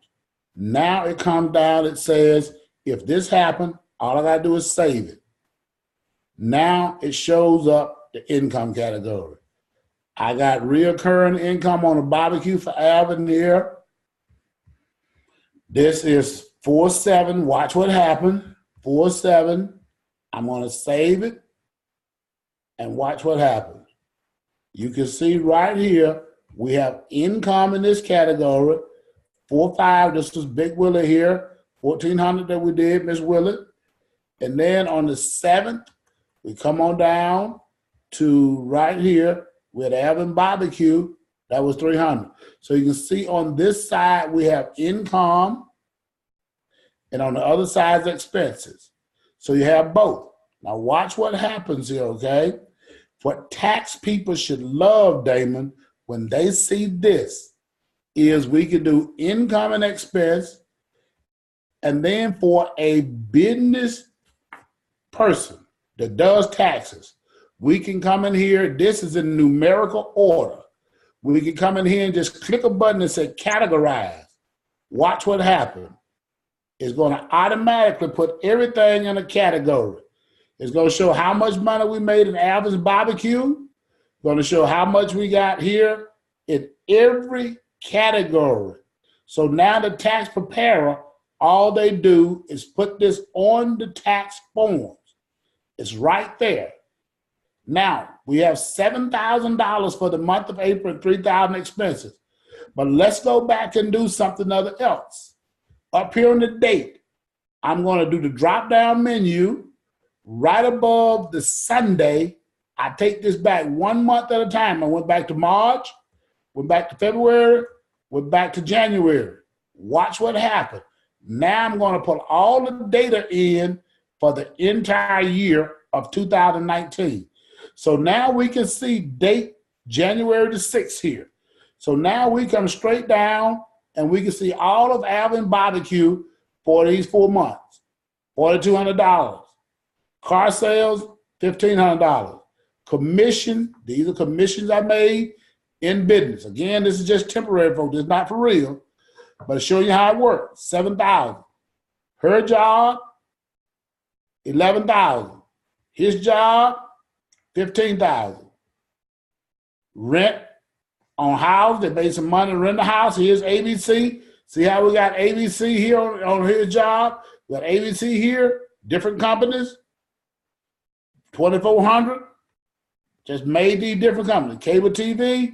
Now it comes down, it says, if this happened, all I gotta do is save it. Now it shows up the income category. I got reoccurring income on a barbecue for Alvin here. This is 4/7. Watch what happened. 4/7. I'm gonna save it and watch what happens. You can see right here, we have income in this category. 4/5, this was Big Willie here. 1,400 that we did, Miss Willie. And then on the 7th, we come on down to right here with Alvin Barbecue. That was 300. So you can see on this side, we have income, and on the other side is expenses. So you have both. Now watch what happens here, okay? What tax people should love, Damon, when they see this, is we can do income and expense, and then for a business person that does taxes, we can come in here. This is in numerical order. We can come in here and just click a button and say categorize. Watch what happens. It's going to automatically put everything in a category. It's going to show how much money we made in Alvin's Barbecue. It's going to show how much we got here in every category. So now the tax preparer, all they do is put this on the tax forms. It's right there. Now, we have $7,000 for the month of April and $3,000 expenses. But let's go back and do something else. Up here on the date, I'm going to do the drop-down menu right above the Sunday. I take this back 1 month at a time. I went back to March, went back to February, went back to January. Watch what happened. Now I'm going to put all the data in for the entire year of 2019. So now we can see date January the 6th here. So now we come straight down and we can see all of Alvin Barbecue for these 4 months. $4,200. Car sales, $1,500. Commission, these are commissions I made in business. Again, this is just temporary, folks. It's not for real, but it's showing you how it works. $7,000. Her job, $11,000. His job, $15,000. Rent on house, they made some money to rent the house. Here's ABC. See how we got ABC here on his job? We got ABC here, different companies. 2,400. Just made these different companies. Cable TV,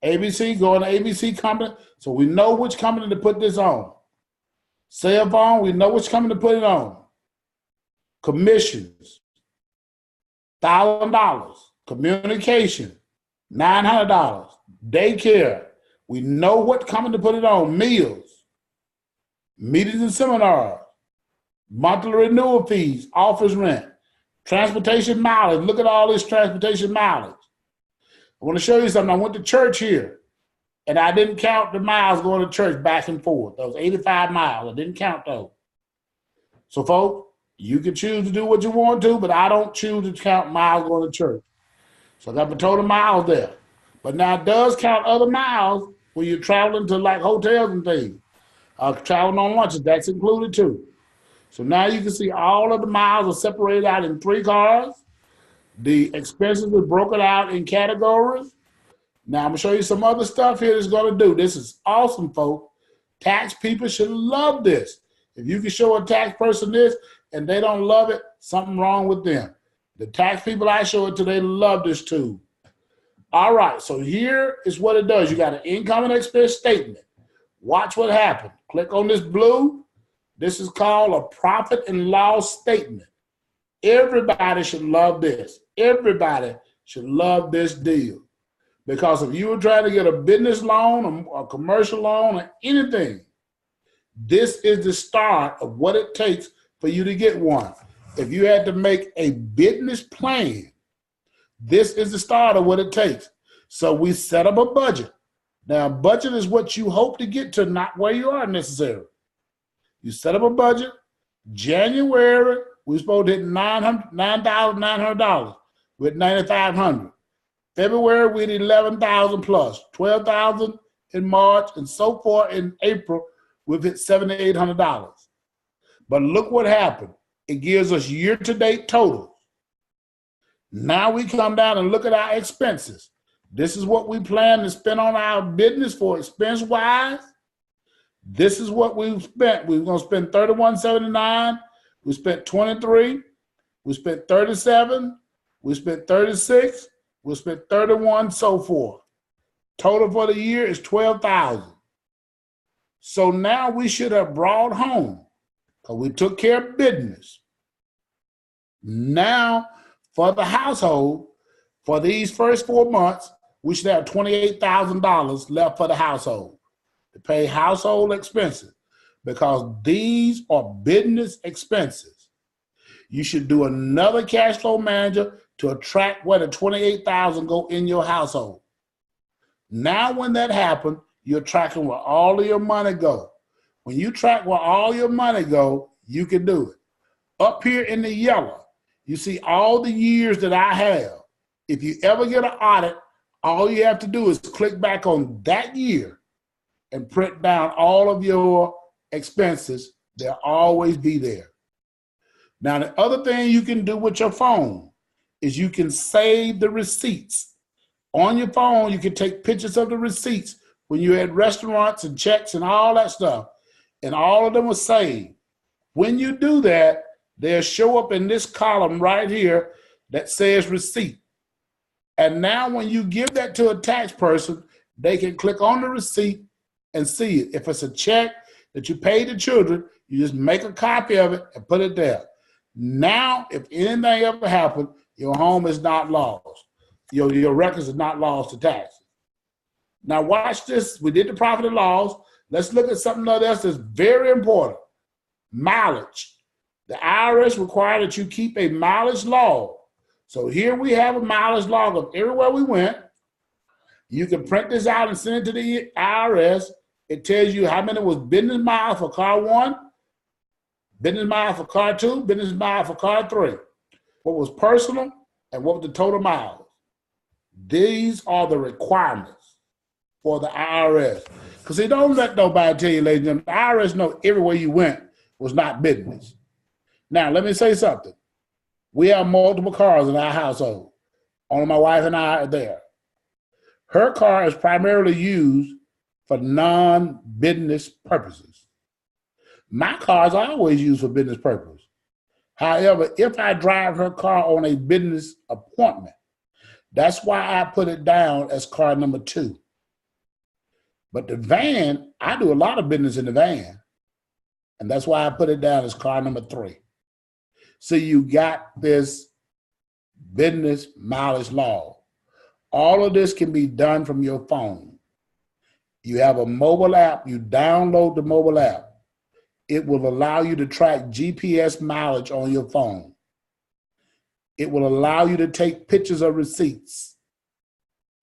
ABC, going to ABC company. So we know which company to put this on. Cell phone, we know which company to put it on. Commissions, $1,000. Communication, $900. Daycare, we know what company to put it on. Meals, meetings and seminars, monthly renewal fees, office rent, transportation mileage. Look at all this transportation mileage. I want to show you something. I went to church here, and I didn't count the miles going to church back and forth. Those 85 miles. I didn't count those. So, folks, you can choose to do what you want to, but I don't choose to count miles going to church. So I got the total miles there. But now it does count other miles when you're traveling to like hotels and things. Traveling on lunches, that's included too. So now you can see all of the miles are separated out in 3 cars. The expenses are broken out in categories. Now I'm gonna show you some other stuff here that's gonna do. This is awesome, folks. Tax people should love this. If you can show a tax person this and they don't love it, something wrong with them. The tax people I show it to, they love this tool. All right, so here is what it does. You got an income and expense statement. Watch what happens. Click on this blue. This is called a profit and loss statement. Everybody should love this. Everybody should love this deal. Because if you were trying to get a business loan or a commercial loan or anything, this is the start of what it takes for you to get one. If you had to make a business plan, this is the start of what it takes. So we set up a budget. Now, budget is what you hope to get to, not where you are necessarily. You set up a budget. January, we were supposed to hit $9,900 with $9,500. February, we had 11,000 plus, 12,000 in March, and so forth in April, we've hit $700 to $800. But look what happened. It gives us year-to-date totals. Now we come down and look at our expenses. This is what we plan to spend on our business for expense-wise. This is what we've spent. We're going to spend $31.79. We spent $23. We spent $37. We spent $36. We spent $31, so forth. Total for the year is $12,000. So now we should have brought home, because we took care of business. Now, for the household, for these first 4 months, we should have $28,000 left for the household to pay household expenses, because these are business expenses. You should do another cash flow manager to attract where the $28,000 go in your household. Now, when that happens, you're tracking where all of your money go. When you track where all your money go, you can do it. Up here in the yellow, you see all the years that I have. If you ever get an audit, all you have to do is click back on that year and print down all of your expenses. They'll always be there. Now, the other thing you can do with your phone is you can save the receipts. On your phone, you can take pictures of the receipts when you're at restaurants and checks and all that stuff, and all of them are saved. When you do that, they'll show up in this column right here that says receipt. And now when you give that to a tax person, they can click on the receipt and see it. If it's a check that you paid the children, you just make a copy of it and put it there. Now, if anything ever happened, your home is not lost. Your records are not lost to taxes. Now watch this. We did the profit and loss. Let's look at something else that's very important. Mileage. The IRS requires that you keep a mileage log. So here we have a mileage log of everywhere we went. You can print this out and send it to the IRS. It tells you how many was business miles for car 1, business miles for car 2, business miles for car 3. What was personal and what was the total miles. These are the requirements for the IRS. Because they don't let nobody tell you, ladies and gentlemen, the IRS know everywhere you went was not business. Now, let me say something. We have multiple cars in our household. Only my wife and I are there. Her car is primarily used for non-business purposes. My cars are always used for business purpose. However, if I drive her car on a business appointment, that's why I put it down as car number 2. But the van, I do a lot of business in the van, and that's why I put it down as car number 3. So you got this business mileage log. All of this can be done from your phone. You have a mobile app, you download the mobile app. It will allow you to track GPS mileage on your phone. It will allow you to take pictures of receipts,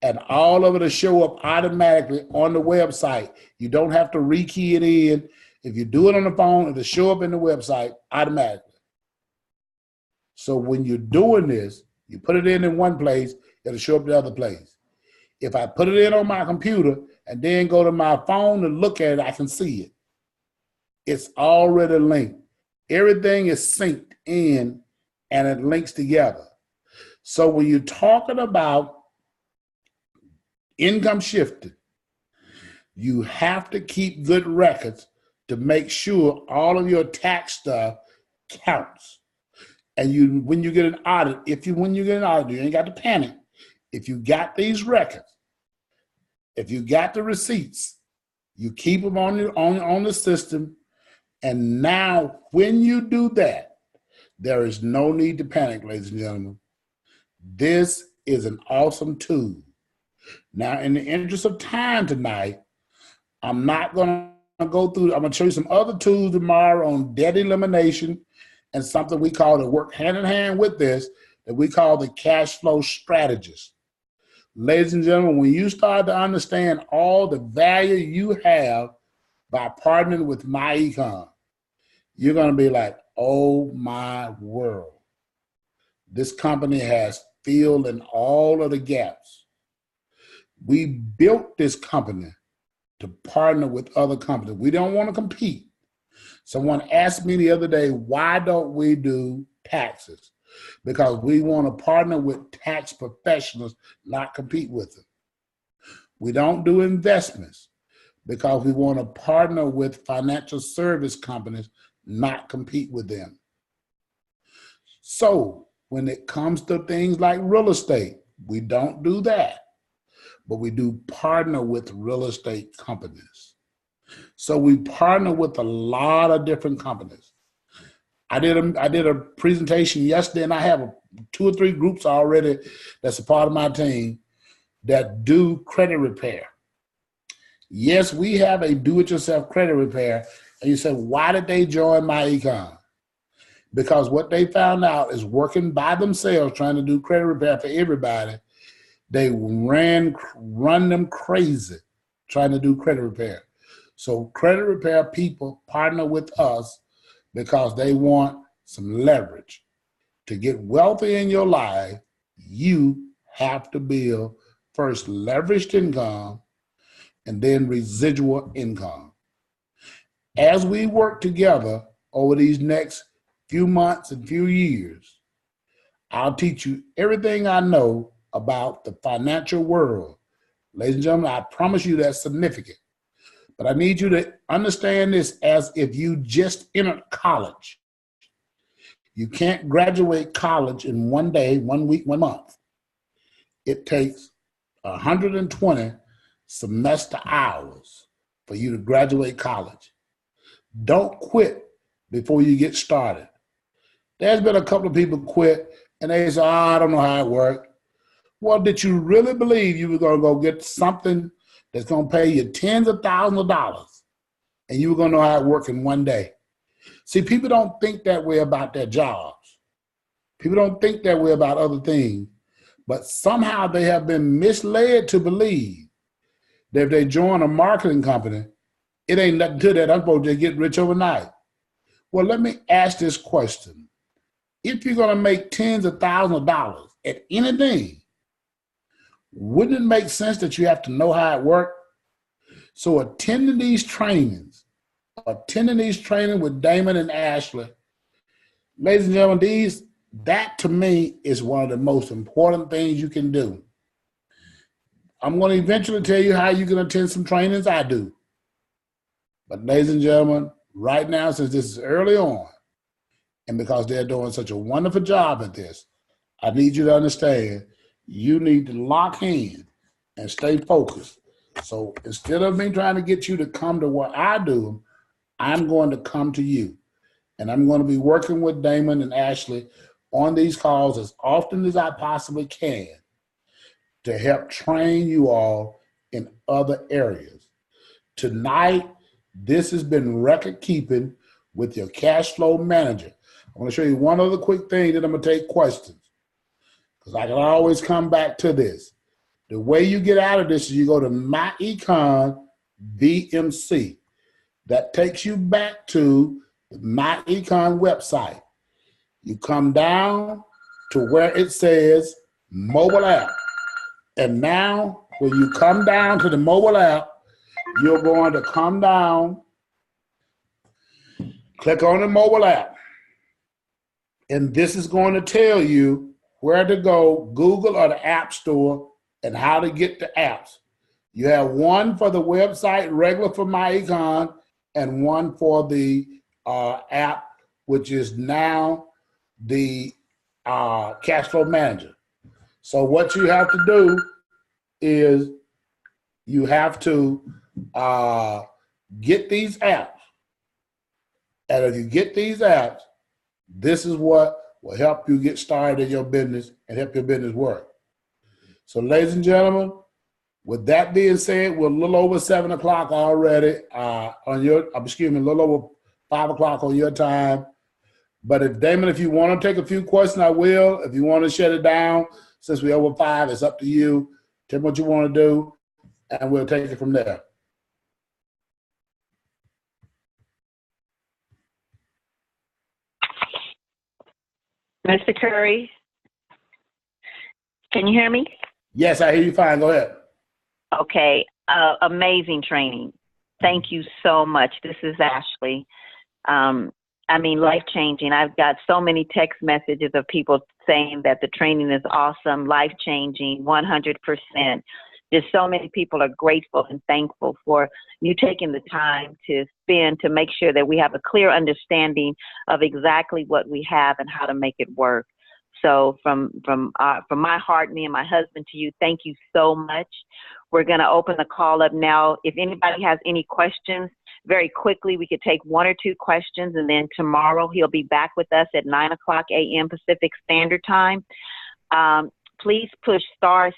and all of it will show up automatically on the website. You don't have to rekey it in. If you do it on the phone, it'll show up in the website automatically. So when you're doing this, you put it in one place, it'll show up the other place. If I put it in on my computer and then go to my phone and look at it, I can see it. It's already linked. Everything is synced in and it links together. So when you're talking about income shifting, you have to keep good records to make sure all of your tax stuff counts. And when you get an audit, when you get an audit, you ain't got to panic. If you got these records, if you got the receipts, you keep them on the system, And now when you do that, there is no need to panic, ladies and gentlemen. This is an awesome tool. Now, in the interest of time tonight, I'm not going to go through, I'm going to show you some other tools tomorrow on debt elimination and something we call to work hand in hand with this that we call the cash flow strategist. Ladies and gentlemen, when you start to understand all the value you have by partnering with MyEcon, you're going to be like, oh my world. This company has filled in all of the gaps. We built this company to partner with other companies. We don't want to compete. Someone asked me the other day, why don't we do taxes? Because we want to partner with tax professionals, not compete with them. We don't do investments because we want to partner with financial service companies, not compete with them. So when it comes to things like real estate, we don't do that, but we do partner with real estate companies. So we partner with a lot of different companies. I did a presentation yesterday, and I have 2 or 3 groups already that's a part of my team that do credit repair. Yes, we have a do-it-yourself credit repair. And you say, why did they join MyEcon? Because what they found out is working by themselves, trying to do credit repair for everybody, they run them crazy trying to do credit repair. So credit repair people partner with us because they want some leverage. To get wealthy in your life, you have to build first leveraged income and then residual income. As we work together over these next few months and few years, I'll teach you everything I know about the financial world. Ladies and gentlemen, I promise you that's significant. But I need you to understand this as if you just entered college. You can't graduate college in 1 day, 1 week, 1 month. It takes 120 semester hours for you to graduate college. Don't quit before you get started. There's been a couple of people quit and they say, oh, I don't know how it works. Well, did you really believe you were going to go get something that's going to pay you tens of thousands of dollars and you were going to know how it works in 1 day? See, people don't think that way about their jobs. People don't think that way about other things. But somehow they have been misled to believe that if they join a marketing company, it ain't nothing to that. I'm supposed to get rich overnight. Well, let me ask this question. If you're going to make tens of thousands of dollars at anything, wouldn't it make sense that you have to know how it works? So attending these trainings with Damon and Ashley, ladies and gentlemen, that to me is one of the most important things you can do. I'm going to eventually tell you how you can attend some trainings I do. But ladies and gentlemen, right now, since this is early on, and because they're doing such a wonderful job at this, I need you to understand you need to lock in and stay focused. So instead of me trying to get you to come to what I do, I'm going to come to you. And I'm going to be working with Damon and Ashley on these calls as often as I possibly can to help train you all in other areas. Tonight, this has been record keeping with your cash flow manager. I want to show you one other quick thing, then I'm going to take questions, because I can always come back to this. The way you get out of this is you go to MyEcon VMC. That takes you back to the MyEcon website. You come down to where it says mobile app. And now when you come down to the mobile app, you're going to come down, click on the mobile app. And this is going to tell you where to go, Google or the App Store, and how to get the apps. You have one for the website, regular for MyEcon, and one for the app, which is now the cash flow manager. So what you have to do is you have to get these apps. And if you get these apps, this is what will help you get started in your business and help your business work. So, ladies and gentlemen, with that being said, we're a little over 7 o'clock already a little over 5 o'clock on your time. But if Damon, if you want to take a few questions, I will. If you want to shut it down, since we're over 5, it's up to you. Tell me what you want to do, and we'll take it from there. Mr. Curry, can you hear me? Yes, I hear you fine. Go ahead. Okay. Amazing training. Thank you so much. This is Ashley. Life-changing. I've got so many text messages of people saying that the training is awesome, life-changing, 100%. Just so many people are grateful and thankful for you taking the time to spend to make sure that we have a clear understanding of exactly what we have and how to make it work. So from my heart, me and my husband, to you, thank you so much. We're going to open the call up now. If anybody has any questions, very quickly, we could take 1 or 2 questions, and then tomorrow he'll be back with us at 9 o'clock a.m. Pacific Standard Time. Please push *6.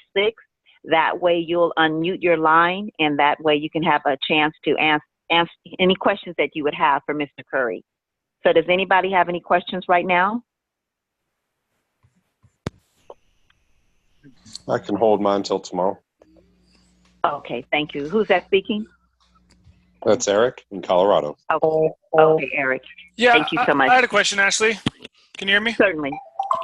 That way you'll unmute your line, and that way you can have a chance to answer any questions that you would have for Mr. Curry. So does anybody have any questions right now? I can hold mine till tomorrow. Okay, thank you. Who's that speaking? That's Eric in Colorado. Okay, Eric. Yeah, thank you so much. I had a question, Ashley. Can you hear me? Certainly.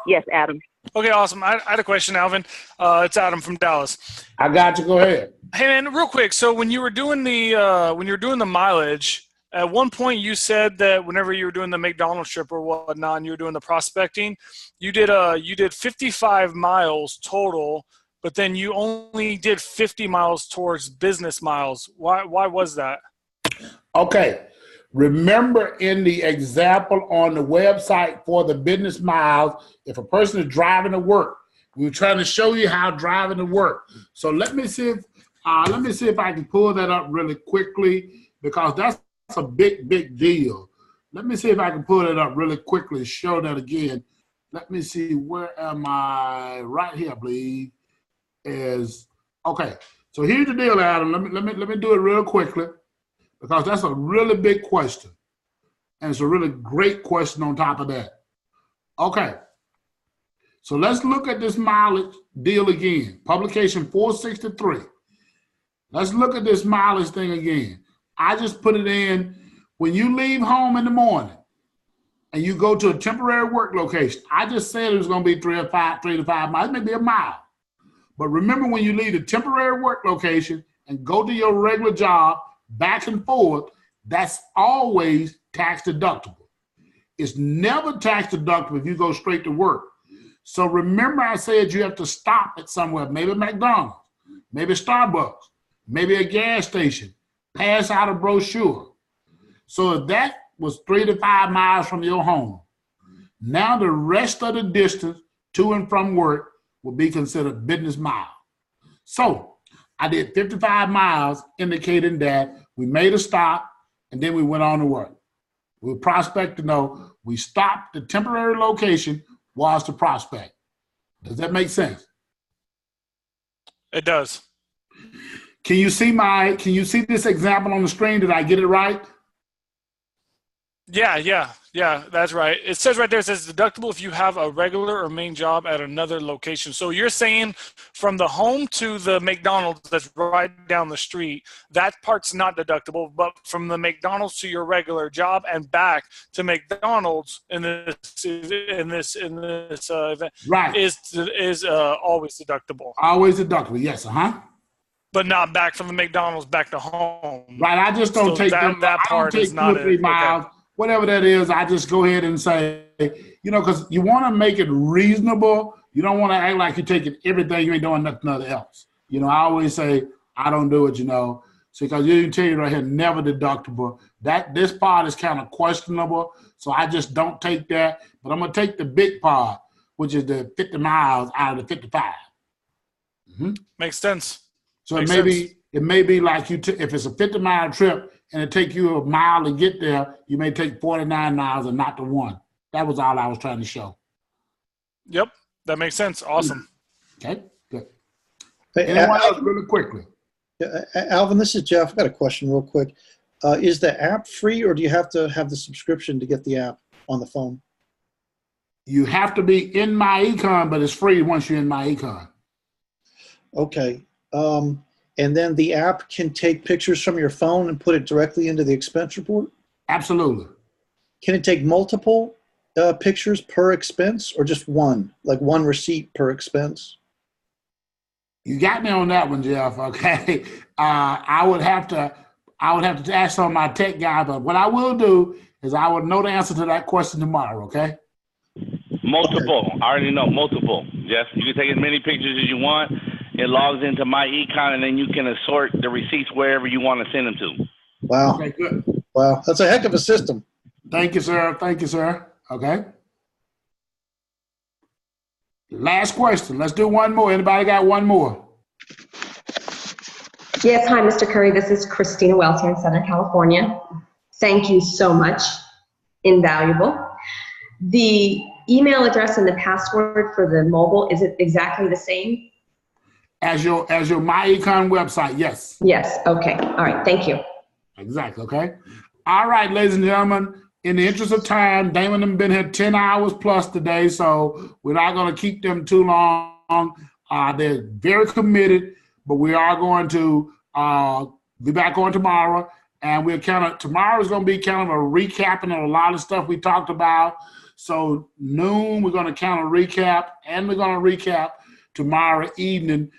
Yes, Adam. Okay, awesome. I had a question, Alvin. It's Adam from Dallas. I got you. Go ahead. Hey, man, real quick. So when you were doing the mileage, at one point you said that whenever you were doing the McDonald's trip or whatnot, and you were doing the prospecting, you did 55 miles total, but then you only did 50 miles towards business miles. Why was that? Okay. Remember in the example on the website for the business miles, if a person is driving to work, we were trying to show you how driving to work. So let me see if I can pull that up really quickly, because that's a big deal. Let me see if I can pull it up really quickly, show that again. Let me see, where am I? Right here, please. Okay. So here's the deal, Adam. Let me do it real quickly, because that's a really big question. And it's a really great question on top of that. Okay. So let's look at this mileage deal again. Publication 463. Let's look at this mileage thing again. I just put it in, when you leave home in the morning and you go to a temporary work location, I just said it was going to be 3 to 5 miles, maybe a mile. But remember, when you leave the temporary work location and go to your regular job, back and forth, that's always tax deductible. It's never tax deductible if you go straight to work. So remember, I said you have to stop at somewhere, maybe McDonald's, maybe Starbucks, maybe a gas station, pass out a brochure. So if that was 3 to 5 miles from your home, now the rest of the distance to and from work will be considered business mile. So I did 55 miles, indicating that we made a stop and then we went on to work. We were prospecting, no, we stopped the temporary location was to prospect. Does that make sense? It does. Can you see this example on the screen? Did I get it right? Yeah, that's right. It says right there, it says deductible if you have a regular or main job at another location. So you're saying from the home to the McDonald's that's right down the street, that part's not deductible, but from the McDonald's to your regular job and back to McDonald's in this event, right, is always deductible. Always deductible, yes, But not back from the McDonald's back to home. Right, I just don't take that part. I don't take 2 or 3 miles. Okay. Whatever that is, I just go ahead and say, because you want to make it reasonable. You don't want to act like you're taking everything, you ain't doing nothing else. I always say, I don't do it, So because you tell you right here, never deductible. This part is kind of questionable, so I just don't take that. But I'm going to take the big part, which is the 50 miles out of the 55. Makes sense. So it may be like if it's a 50-mile trip, and it take you a mile to get there, you may take 49 miles and not the one. That was all I was trying to show. Yep, that makes sense. Awesome. Okay, good. Hey, Anyone else really quickly? Alvin, this is Jeff. I've got a question real quick. Is the app free, or do you have to have the subscription to get the app on the phone? You have to be in My Econ, but it's free once you're in My Econ. Okay. And then the app can take pictures from your phone and put it directly into the expense report? Absolutely. Can it take multiple pictures per expense, or just one, like one receipt per expense? You got me on that one, Jeff. Okay. I would have to ask some of my tech guy, but what I will do is I will know the answer to that question tomorrow. Okay. Multiple. Okay. I already know multiple. Jeff, you can take as many pictures as you want. It logs into My Econ, and then you can assort the receipts wherever you want to send them to. Wow. Okay, good. Wow. That's a heck of a system. Thank you, sir. Thank you, sir. Okay. Last question. Let's do one more. Anybody got one more? Yes. Hi, Mr. Curry. This is Christina Wells here in Southern California. Thank you so much. Invaluable. The email address and the password for the mobile, is it exactly the same? As your My Econ website, yes. Yes. Okay. All right. Thank you. Exactly. Okay. All right, ladies and gentlemen. In the interest of time, Damon has been here 10 hours plus today, so we're not going to keep them too long. They're very committed, but we are going to be back on tomorrow, and tomorrow is going to be kind of a recapping of a lot of stuff we talked about. So noon, we're going to kind of recap, and we're going to recap tomorrow evening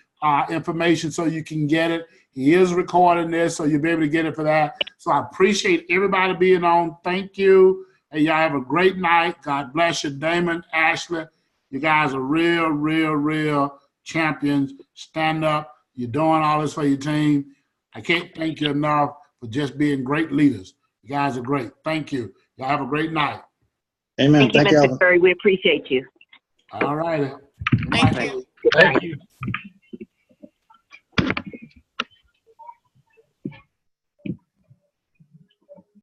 information so you can get it. He is recording this, so you'll be able to get it for that. So I appreciate everybody being on. Thank you. And y'all have a great night. God bless you. Damon, Ashley, you guys are real champions. Stand up. You're doing all this for your team. I can't thank you enough for just being great leaders. You guys are great. Thank you. Y'all have a great night. Amen. Thank you, Mr. Curry. We appreciate you. All righty. Thank you. Thank you.